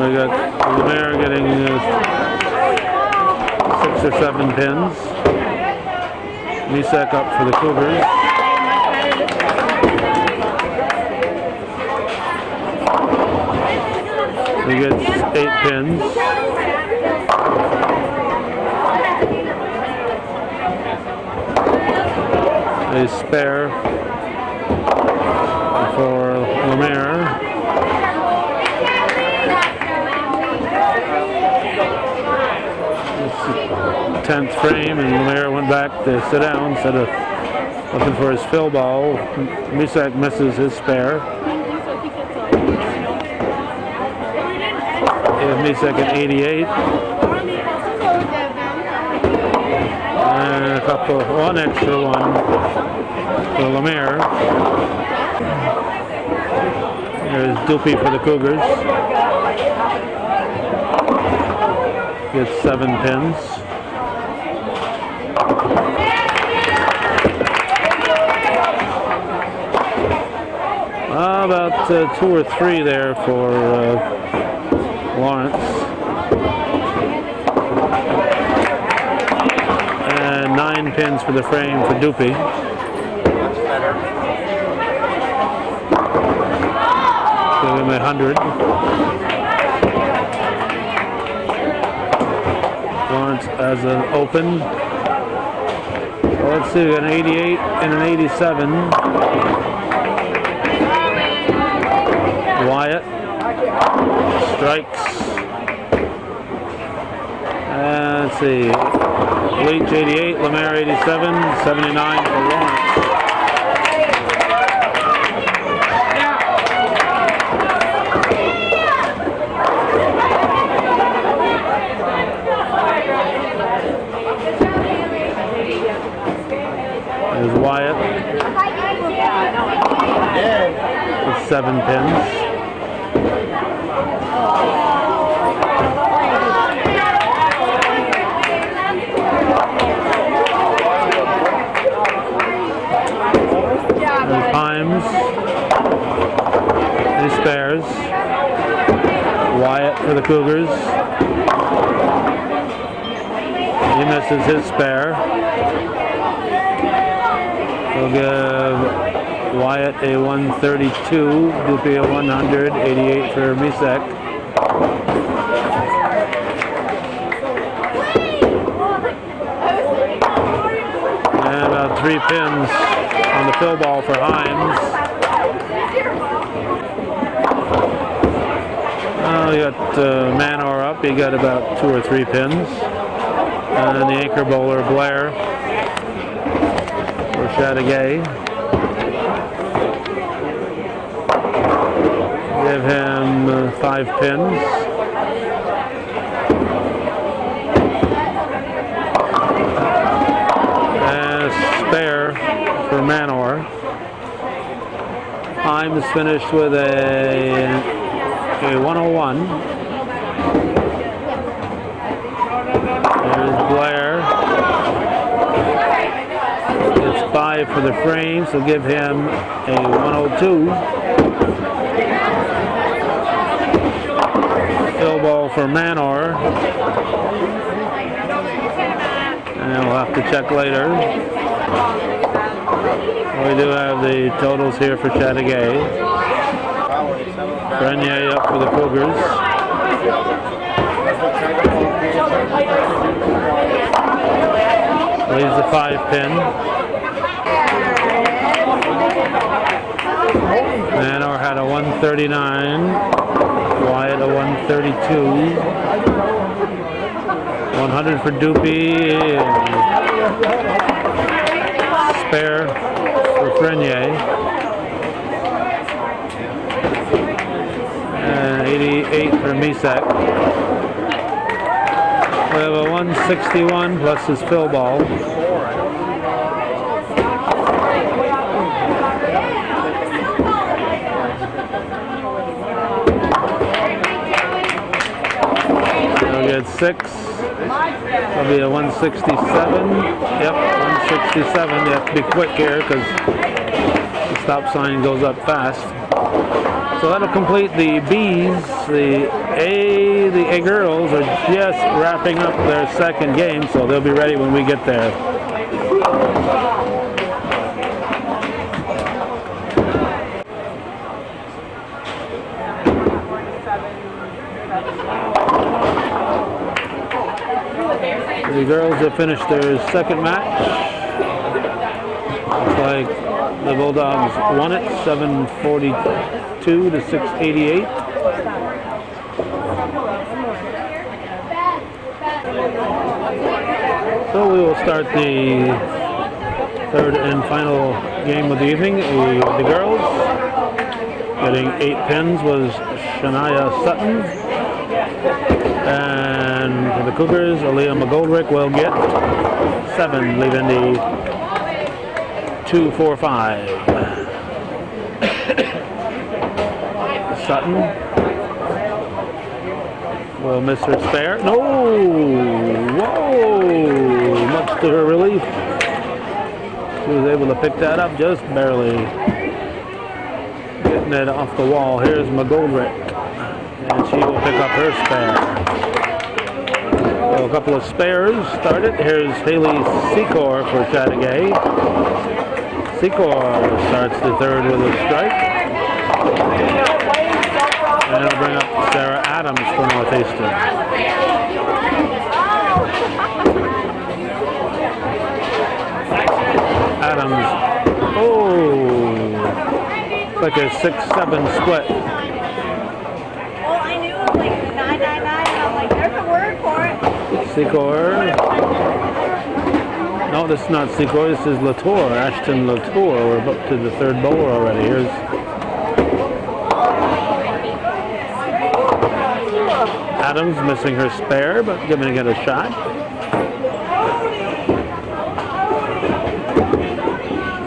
We got Lemaire getting 6 or 7 pins. Misak up for the Cougars. He gets 8 pins. A spare for Lemaire. 10th frame, and Lemaire went back to sit down instead of looking for his fill ball. Misak misses his spare. Give Misak an 88. And one extra one for Lemaire. There's Dupy for the Cougars. Gets 7 pins. About 2 or 3 there for Lawrence. And 9 pins for the frame for Dupy. Give him 100. Lawrence has an open. Well, let's see, we got an 88 and an 87. Wyatt strikes. Let's see. Leach 88, Lemaire 87, 79 for Lawrence. There's Wyatt with 7 pins. There's Himes. His spares. Wyatt for the Cougars. He misses his spare. We'll give Wyatt a 132, Dupe a 100, 88 for Misek. And about 3 pins on the fill ball for Himes. Oh, you got Manor up. You got about 2 or 3 pins. And the anchor bowler Blair for Chateaugay. Give him 5 pins. And a spare for Manor. Himes finished with a 101. There's Blair. It's 5 for the frame, so give him a 102. Fill ball for Manor. And we'll have to check later. We do have the totals here for Chateaugay. Grenier up for the Cougars. Leaves the 5 pin. Manor had a 139. Wyatt a 132. 100 for Dupe. Spare for Grenier. 88 for Misek. We have a 161 plus his fill ball. We'll get 6. That'll be a 167. Yep, 167. You have to be quick here because the stop sign goes up fast. So that'll complete the B's. The A girls are just wrapping up their second game, so they'll be ready when we get there. The girls have finished their second match. Looks like the Bulldogs won it 742 to 688. So we will start the third and final game of the evening. The girls getting 8 pins was Shania Sutton. And for the Cougars, Aaliyah McGoldrick will get 7, leaving the 2-4-5. Sutton will miss her spare. No! Whoa! Much to her relief. She was able to pick that up just barely. Getting it off the wall. Here's McGoldrick. And she will pick up her spare. So a couple of spares started. Here's Haley Secor for Chateaugay. Secor starts the third with a strike. And it'll bring up Sarah Adams for Northeastern. Adams. Oh! It's like a 6-7 split. Secor. No, this is not Secor. This is Latour. Ashton Latour. We're up to the third bowler already. Here's Adams missing her spare, but giving it a shot.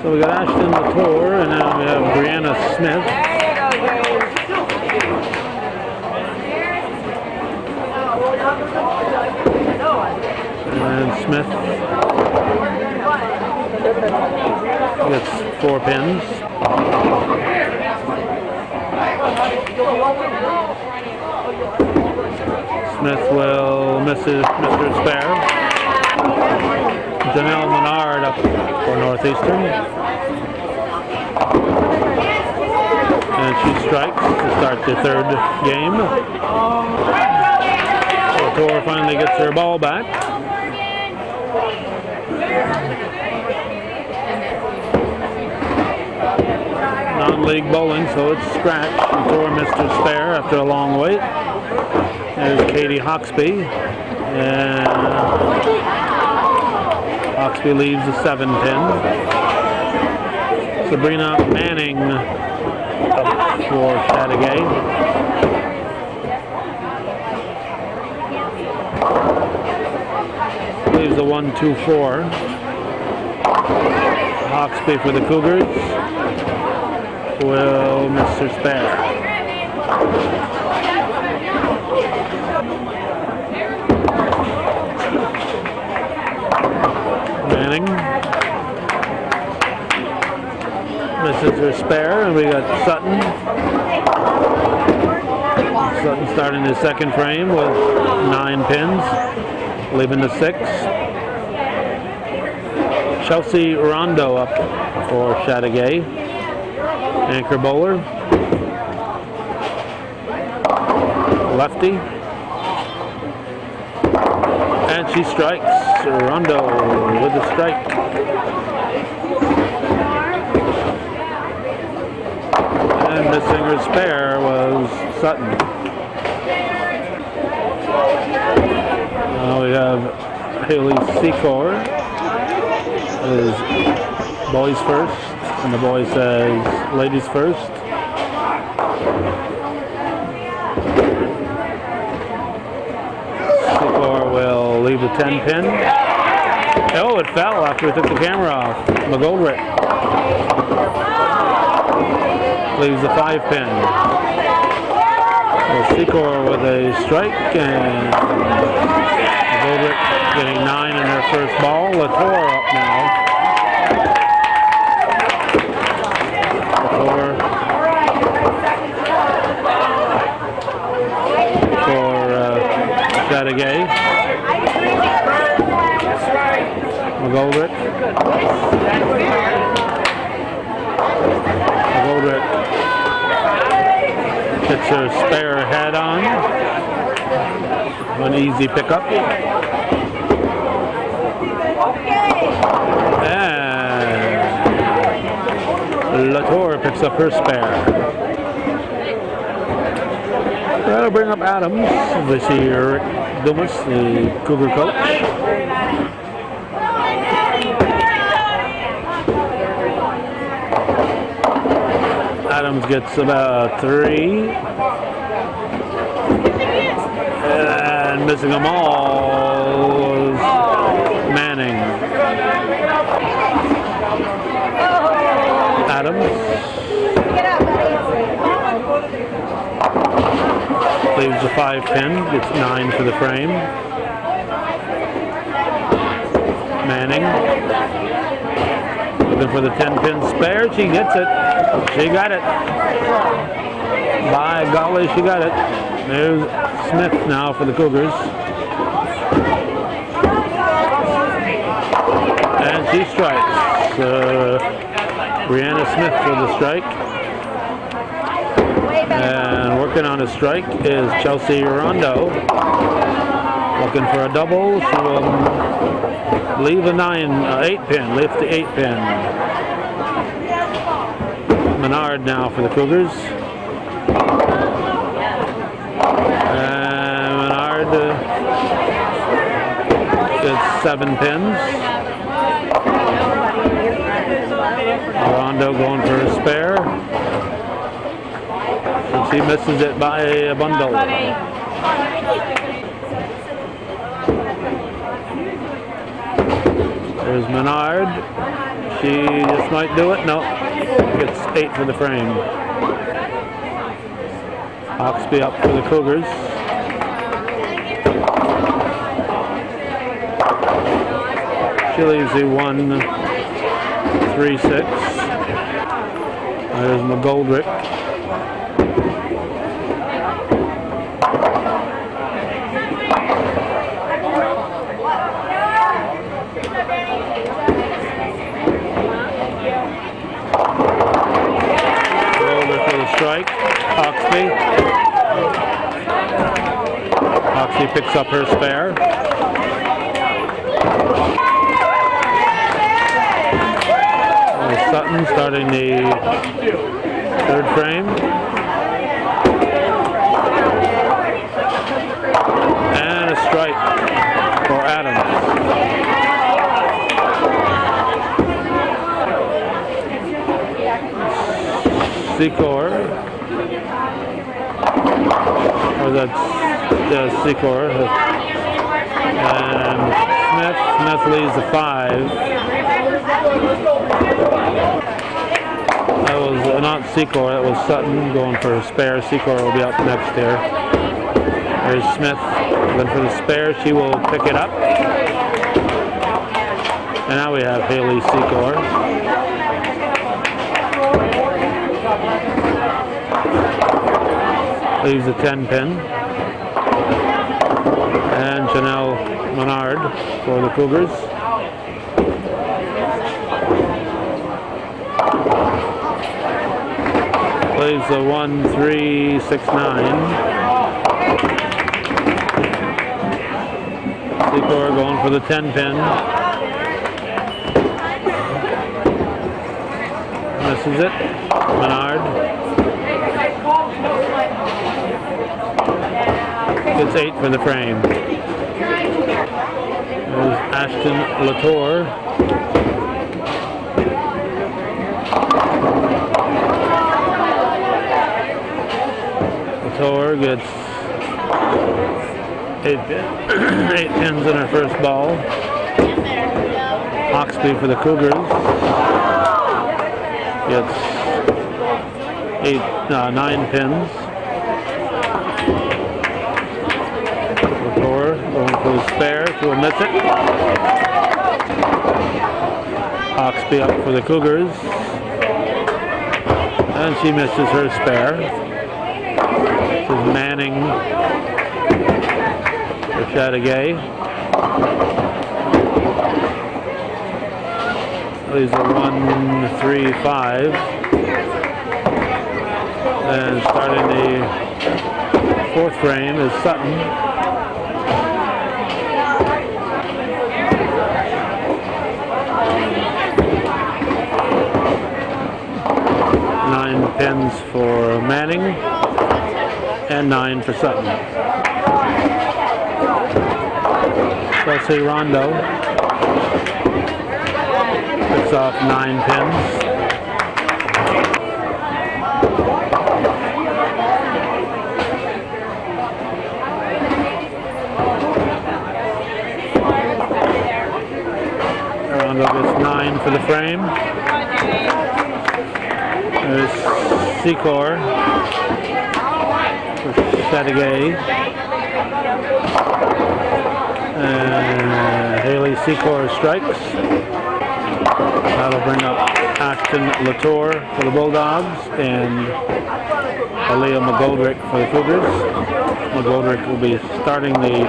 So we got Ashton Latour, and now we have Brianna Smith. And Smith gets 4 pins. Smith will miss Mr. Spare. Janelle Menard up for Northeastern. And she strikes to start the third game. Latour finally gets her ball back. Non-league bowling, so it's scratch. Latour Mr. Spare after a long wait. There's Katie Hawksby. And Hawksby leaves a 7-pin. Sabrina Manning up for Chateaugay. Leaves a 1-2-4. Hawksby for the Cougars. Will Mr. Spare. Manning misses her spare, and we got Sutton. Sutton starting his second frame with 9 pins, leaving the 6. Chelsea Rondo up for Chateaugay, anchor bowler. Lefty. And she strikes. Rondo with the strike. And missing her spare was Sutton. Now we have Haley Secor is boys first, and the boy says ladies first. Secor will leave the 10 pin. Oh, it fell after we took the camera off. McGoldrick leaves the 5 pin. So Secor with a strike, and McGoldrick getting 9 in her first ball. Latour up now. Latour for Chateaugay. McGoldrick. McGoldrick gets her spare head on. An easy pickup. And Latour picks up her spare. That'll bring up Adams. We see Rick Dumas, the Cougar coach. Adams gets about 3. And missing them all is Manning. Adams leaves the 5 pin, gets 9 for the frame. Manning looking for the 10 pin spare. She gets it. She got it. By golly, she got it. There's Smith now for the Cougars. And she strikes. Brianna Smith for the strike. And working on a strike is Chelsea Rondo. Looking for a double. She will leave a 8 pin, lift the 8 pin. Menard now for the Cougars. And Menard gets 7 pins. Rondo going for a spare. And she misses it by a bundle. There's Menard. She just might do it. No. Gets 8 for the frame. Hawksby up for the Cougars. She leaves the 1-3-6. There's McGoldrick. strike. Oxby. Oxby picks up her spare. Sutton starting the third frame. And a strike for Adams. Secor. Or that's Secor. And Smith leads the 5. That was not Secor, that was Sutton going for a spare. Secor will be up next here. There's Smith going for the spare. She will pick it up. And now we have Haley Secor. Leaves a 10 pin. And Janelle Menard for the Cougars. Plays the 1-3-6-9. Secor going for the 10 pin. Misses it. Menard. Gets 8 for the frame. There's Ashton Latour. Latour gets 8 pins in her first ball. Oxby for the Cougars gets 9 pins. Latour going for the spare. She will miss it. Oxby up for the Cougars. And she misses her spare. This is Manning for Chateaugay. These are 1-3-5. And starting the fourth frame is Sutton. Nine pins for Manning and 9 for Sutton. Chelsea Rondo picks off 9 pins. Rondo gets 9 for the frame. There's Secor for Chateaugay. Haley Secor strikes. That'll bring up Ashton Latour for the Bulldogs and Aaliyah McGoldrick for the Cougars. McGoldrick will be starting the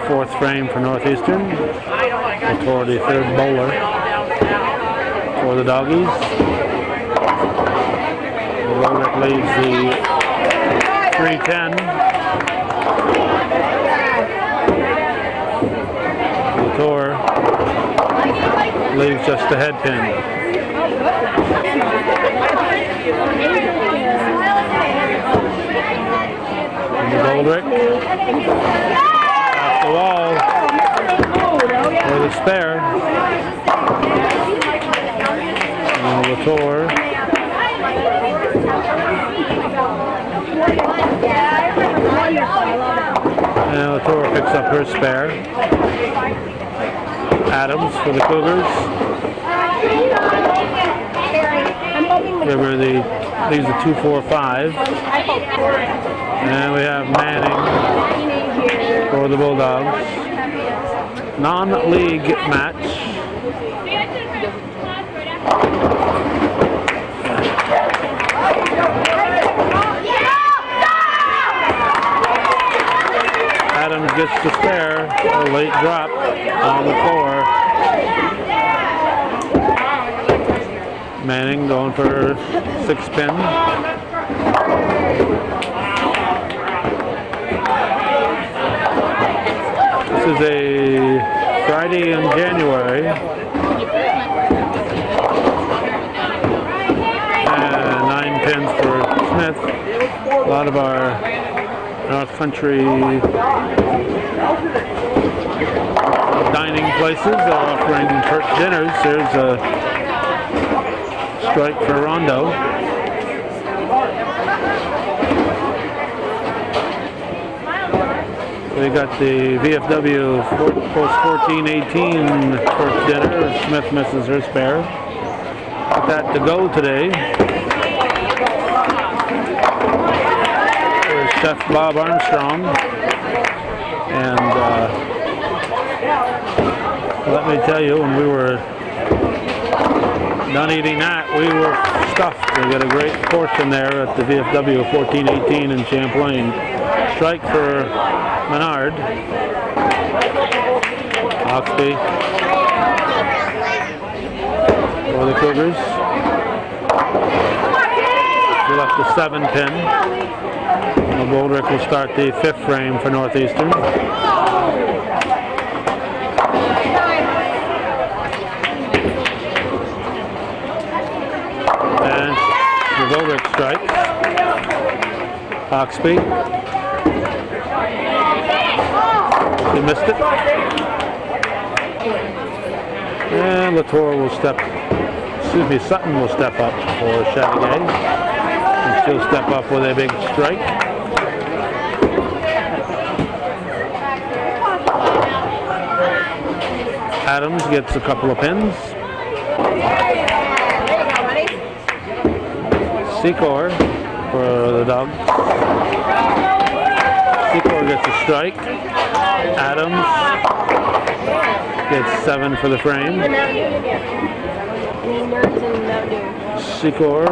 fourth frame for Northeastern. Latour the third bowler for the Doggies. McGoldrick leads the 3-10. Latour leaves just a head pin. McGoldrick off the wall for the spare. And Latour picks up her spare. Adams for the Cougars. Remember these are 2-4-5. And we have Manning for the Bulldogs. Non-league match. Adams gets the spare, a late drop on the floor. Manning going for 6 pin. This is a Friday in January. And 9 pins for Smith. A lot of our North Country dining places are offering church dinners. There's a strike for Rondo. We got the VFW post 14-18 church dinner. Smith misses her spare. Got that to go today. There's Chef Bob Armstrong. And let me tell you, when we were done eating that, we were stuffed. We got a great portion there at the VFW 14-18 in Champlain. Strike for Menard. Oxby for the Cougars. We left the 7 pin. Goldrick will start the 5th frame for Northeastern. And the Goldrick strike. Oxby. He missed it. And Latour will Sutton will step up for Chateaugay. And she'll step up with a big strike. Adams gets a couple of pins. Secor for the Dogs. Secor gets a strike. Adams gets 7 for the frame. Secor.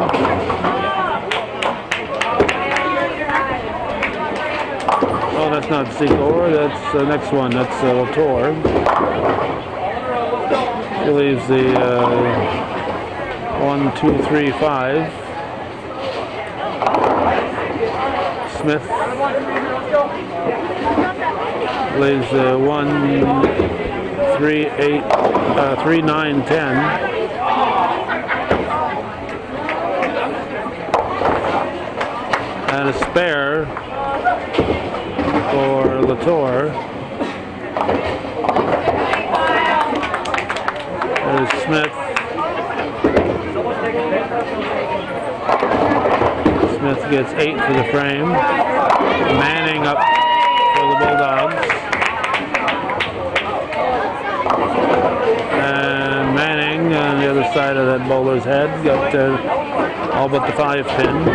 Oh, that's not Secor. That's the next one. That's Latour. She leaves the 1, 2, 3, 5. Smith leaves 1, 3, 8, 3, 9, 10. And a spare for Latour. There's Smith. Smith gets 8 for the frame. Manning up for the Bulldogs. And Manning on the other side of that bowler's head got all but the 5 pin.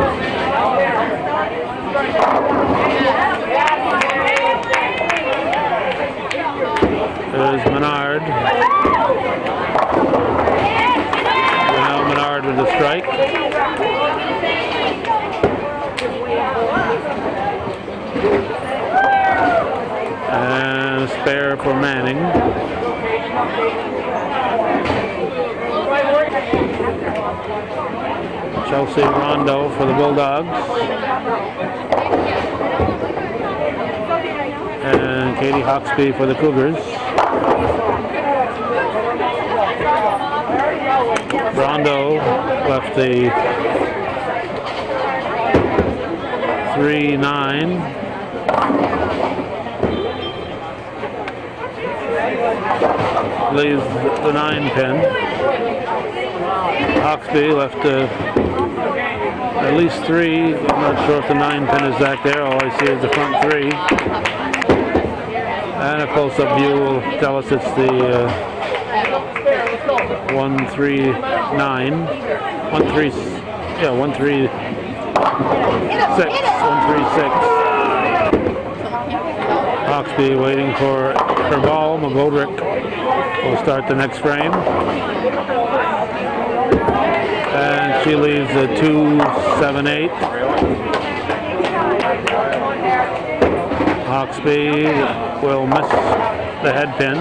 There's Menard. Now Menard with a strike. And a spare for Manning. Chelsea Rondo for the Bulldogs. And Katie Hawksby for the Cougars. Rondo left the 3-9. Leaves the 9 pin. Hawksby left at least 3. I'm not sure if the 9 pin is back there. All I see is the front 3. And a close-up view will tell us it's the 139. 136. 136. Hawksby waiting for her ball. McGoldrick will start the next frame. And she leaves a 2-7-8. Hawksby will miss the head pin.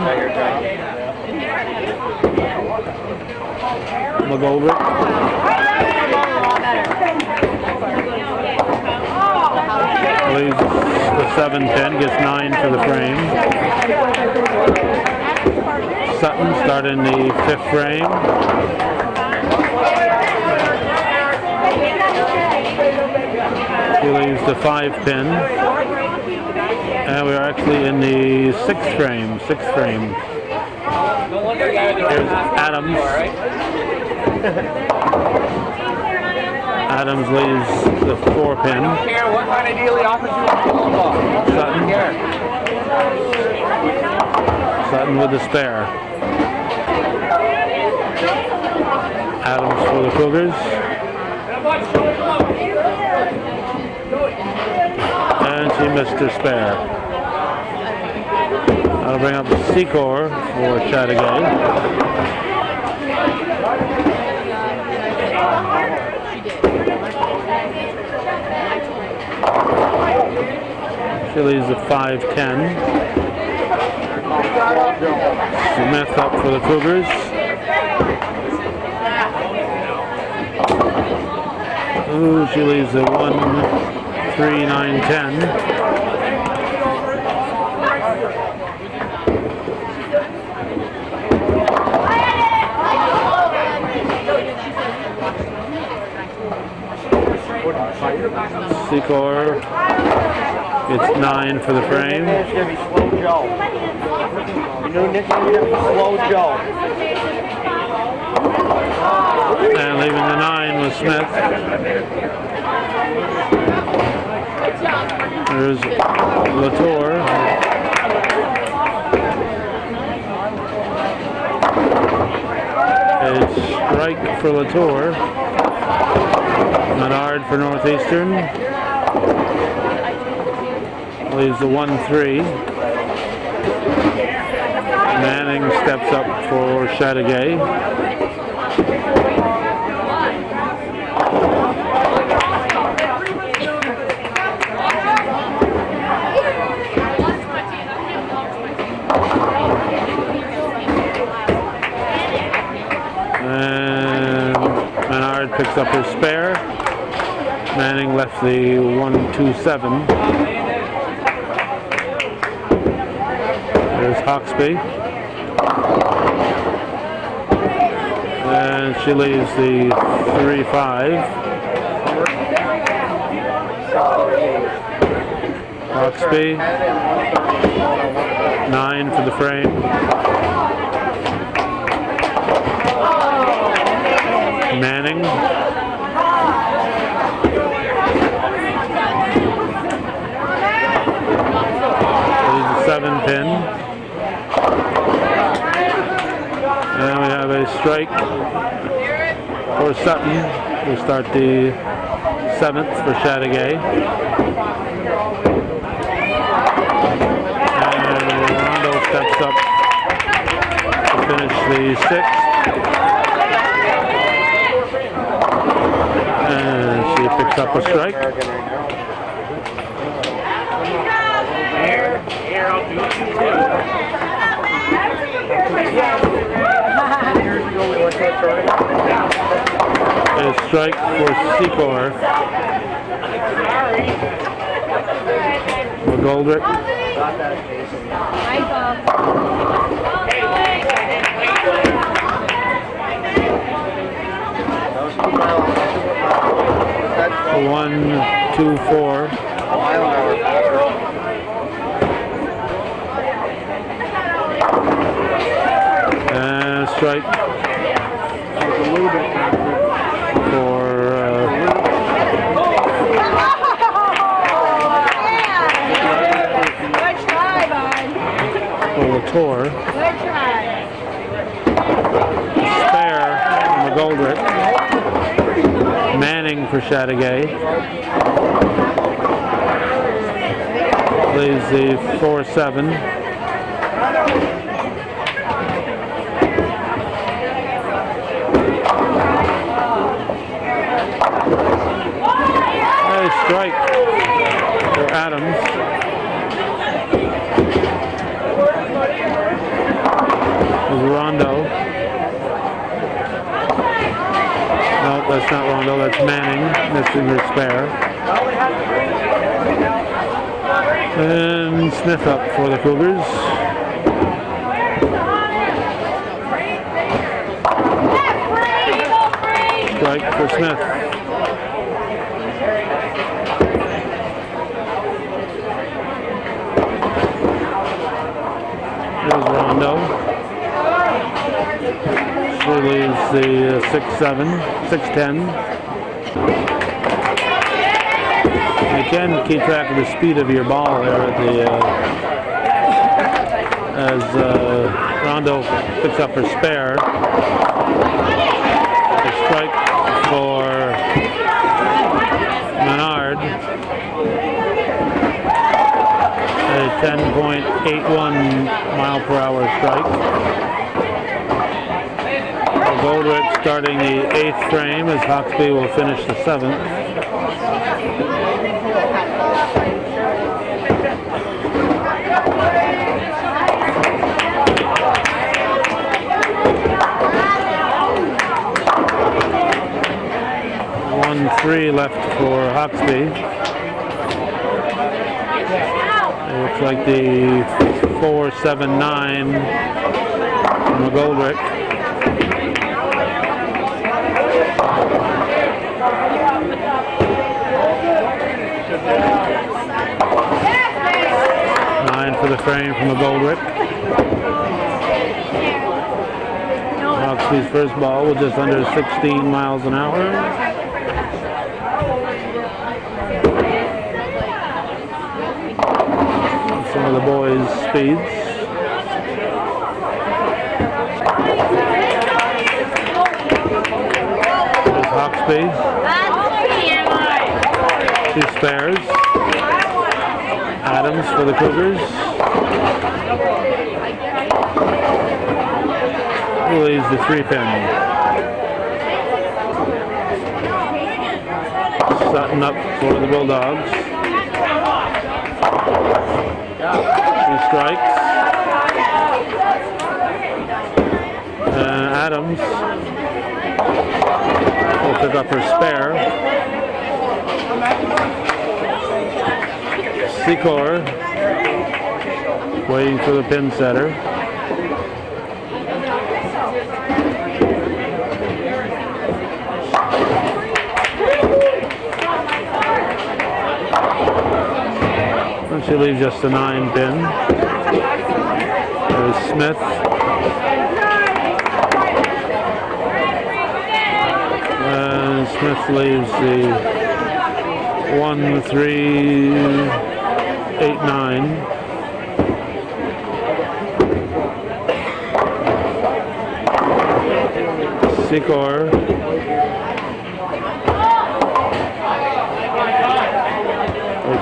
McGoldrick. leaves the 7 pin, gets 9 for the frame. Sutton starting the 5th frame. She leaves the 5 pin. And we are actually in the 6th frame. Here's Adams. Adams leaves the 4 pin. What kind of deal he offers you? Sutton. Sutton with the spare. Adams for the Cougars. And she missed her spare. That'll bring up the Secor for Chateaugay. She leaves the 5-10. Smith up for the Cougars. Ooh, she leaves the 1-3-9-10. Secor gets 9 for the frame. It's going to be Slow Joe. Your new nickname is going to be Slow Joe. And leaving the 9 was Smith. There's Latour. A strike for Latour. Menard for Northeastern. Leaves the 1-3. Manning steps up for Chateaugay. And Menard picks up his spare. Manning left the 1-2-7. There's Hawksby. And she leaves the 3-5. Hawksby. 9 for the frame. Manning. Leaves the 7 pin. And we have a strike for Sutton to start the 7th for Chateaugay. And Rondo steps up to finish the 6th. And she picks up a strike. Here, I'll do it too. A strike for Secor. McGoldrick. Hi, Bob. 1-2-4. And strike for Good try, bud. Latour. Good try. Spare from McGoldrick. Manning for Chateaugay. Leaves the 4-7. Strike for Adams. There's Rondo. No, that's not Rondo, that's Manning, missing her spare. And Smith up for the Cougars. Strike for Smith. There's Rondo. She leaves the 6'7", 6'10". You can keep track of the speed of your ball there at the as Rondo picks up her spare. A strike for Menard. A 10.81 mile per hour strike. Goldrick starting the 8th frame as Hawksby will finish the 7th. Three left for Hawksby. It looks like the 4.79 from McGoldrick. Nine for the frame from McGoldrick. Hawksby's first ball was just under 16 miles an hour. Some of the boys' speeds. There's Hawksby. Two spares. Adams for the Cougars. He leaves the 3-pin. Sutton up for the Bulldogs. Two strikes. Adams will pick up her spare. Secor waiting for the pin setter. She leaves just a 9-pin. There's Smith. And Smith leaves the 1, 3, 8, 9. Secor.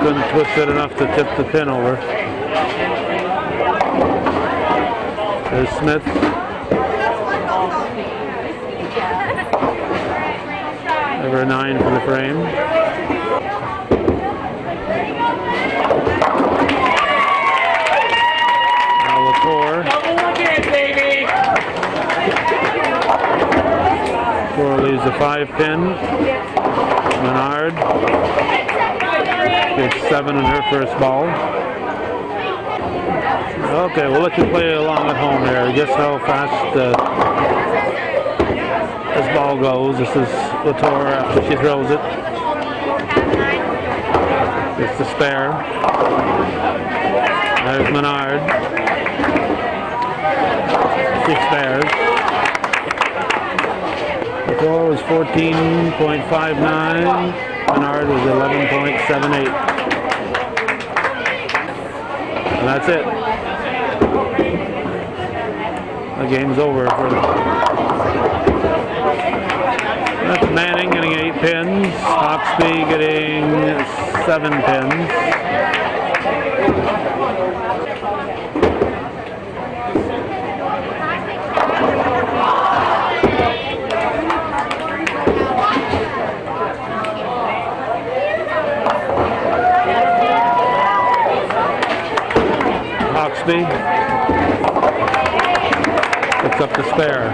Couldn't twist it enough to tip the pin over. There's Smith. Number 9 for the frame. Now LaCour. LaCour leaves the 5-pin. Menard. Gets 7 in her first ball. Okay, we'll let you play along at home here. Guess how fast this ball goes. This is Latour after she throws it. It's the spare. There's Menard. She spares. Latour was 14.59. Menard was 11.78. And that's it. The game's over for them. That's Manning getting 8 pins. Hawksby getting 7 pins. Hawksby picks up the spare.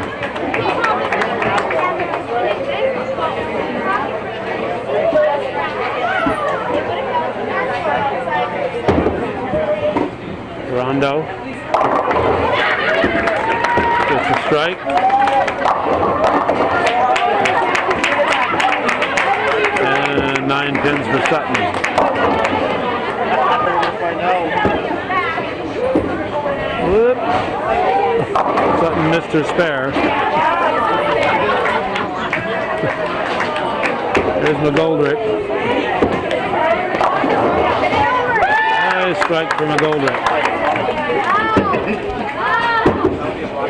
Rondo. Gets a strike. And 9 pins for Sutton. Whoop. Sutton missed her spare. There's McGoldrick. Nice strike for McGoldrick.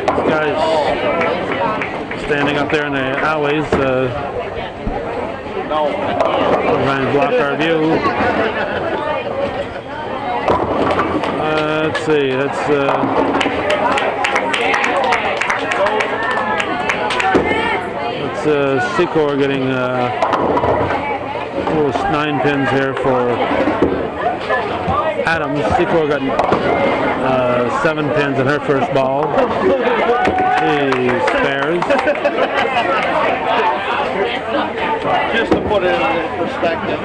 This guy's standing up there in the alleys. Trying to block our view. Let's see. That's Secor getting 9 pins here for Adams. Secor got 7 pins in her first ball. She spares. Just to put it in perspective.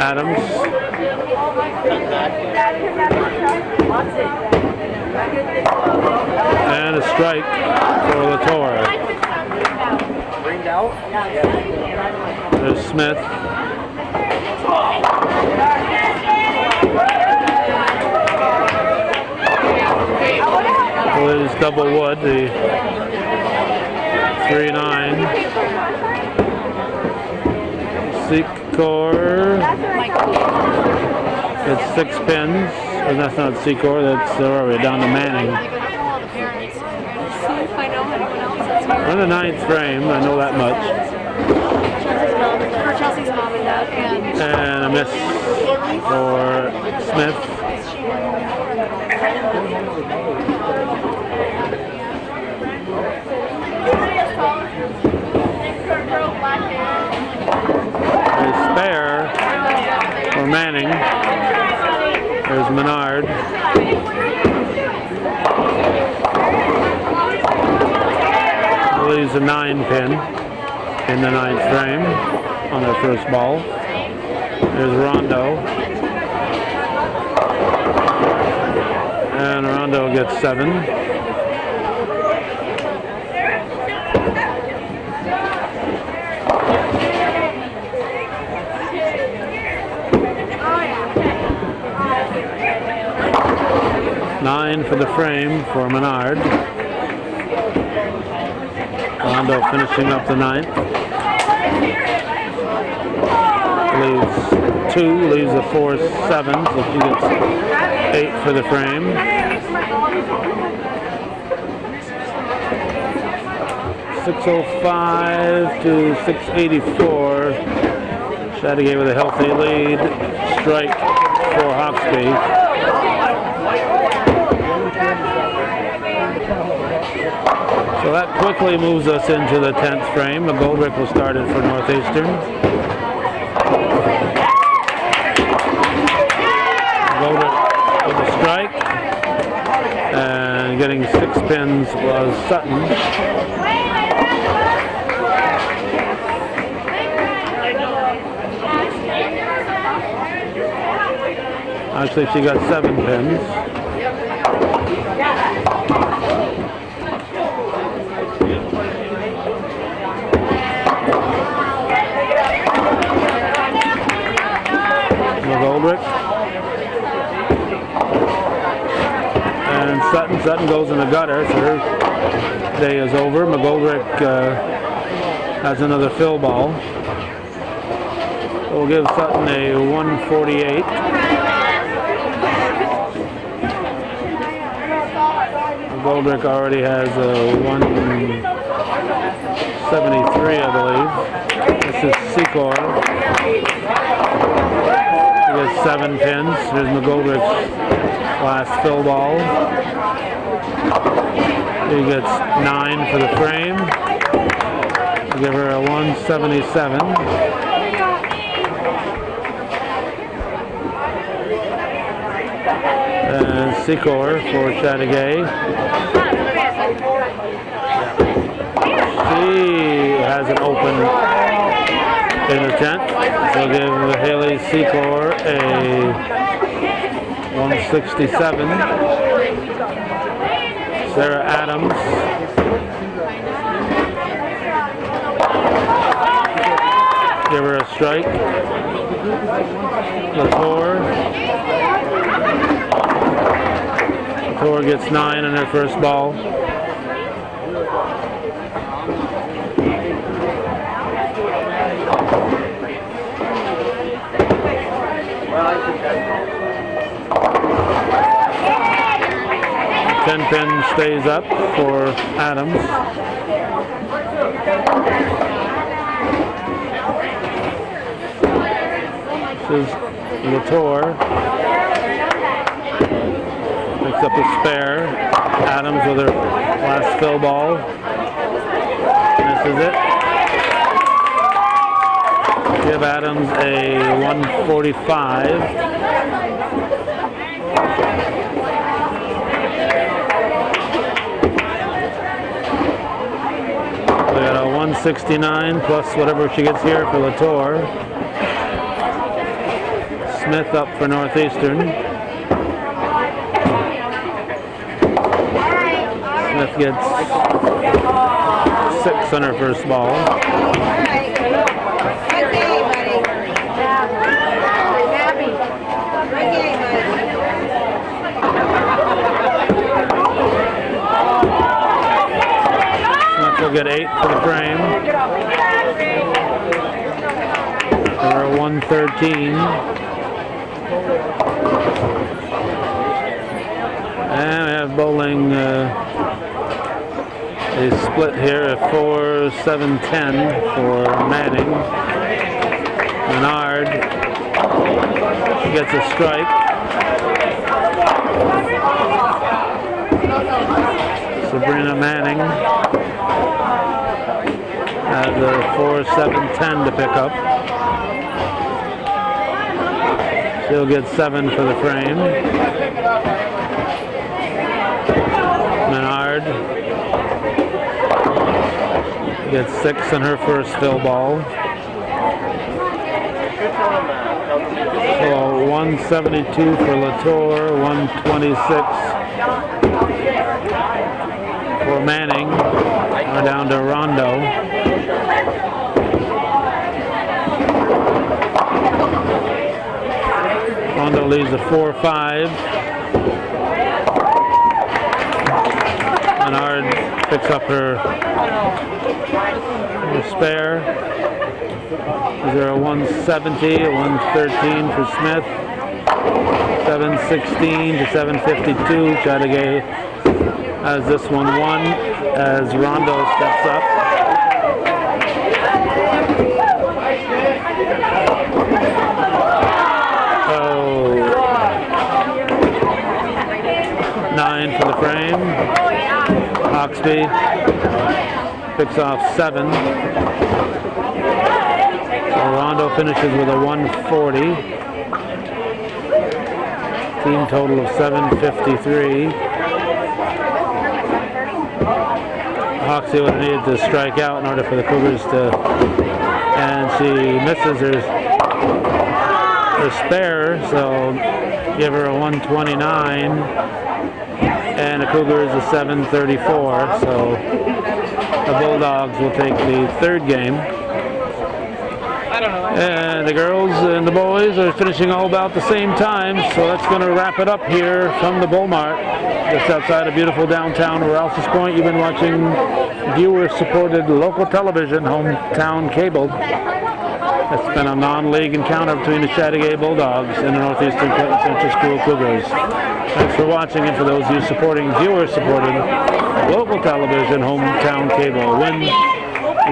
Adams. And a strike for Latour. Ringed out. There's Smith. Liz double wood, the 3-9. Secor. It's 6 pins. But that's not Secor, that's we're down to Manning. We're in the 9th frame, I know that much. Chelsea's mom and dad. And a miss for Smith. A spare for Manning. There's Menard. Leaves a 9 pin in the 9th frame on their first ball. There's Rondo. And Rondo gets 7. Nine for the frame for Menard. Rondo finishing up the 9th. Leaves 2, leaves a 4-7, so she gets 8 for the frame. .605 to 684. Chateaugay with a healthy lead. Strike for Hawksby. So that quickly moves us into the 10th frame. McGoldrick will start it for Northeastern. McGoldrick with a strike. And getting 6 pins was Sutton. Actually, she got 7 pins. McGoldrick. And Sutton goes in the gutter, so her day is over. McGoldrick has another fill ball. So we'll give Sutton a 148. McGoldrick already has a 173, I believe. This is Secor. He gets 7 pins. Here's McGoldrick's last fill ball. He gets 9 for the frame. We'll give her a 177. And Secor for Chateaugay. She has it open in the tent. They'll give Haley Secor a 167. Sarah Adams. Give her a strike. Latour gets 9 in her first ball. Ten pin stays up for Adams. This is Latour. Picks up a spare. Adams with her last fill ball. Misses it. Give Adams a 145. We got a 169 plus whatever she gets here for Latour. Smith up for Northeastern. Smith gets 6 on her first ball. Smith will get 8 for the frame. For a 113. And we have bowling a split here at 4-7-10 for Manning. Menard gets a strike. Sabrina Manning has a 4-7-10 to pick up. She'll get 7 for the frame. Menard gets 6 on her first fill ball. So 172 for Latour, 126 for Manning. We're down to Rondo. Rondo leaves a 4-5. Menard picks up her spare. Is there a 170, a 113 for Smith? 716 to 752. Chateaugay has this one won as Rondo steps up. Oh, 9 for the frame. Hawksby picks off 7. So Rondo finishes with a 140. Team total of 753. Hawksby would have needed to strike out in order for the Cougars to, and she misses her spare, so give her a 129. And the Cougars a 734, so the Bulldogs will take the third game. And the girls and the boys are finishing all about the same time, so that's going to wrap it up here from the Bull Mart, just outside of beautiful downtown Rouse's Point. You've been watching viewer-supported local television, hometown cable. It's been a non-league encounter between the Chateaugay Bulldogs and the Northeastern Clinton Central School Cougars. Thanks for watching, and for those of you supporting viewer-supported local television, hometown cable. Win,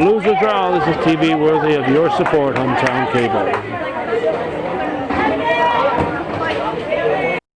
lose or draw, this is TV worthy of your support, hometown cable.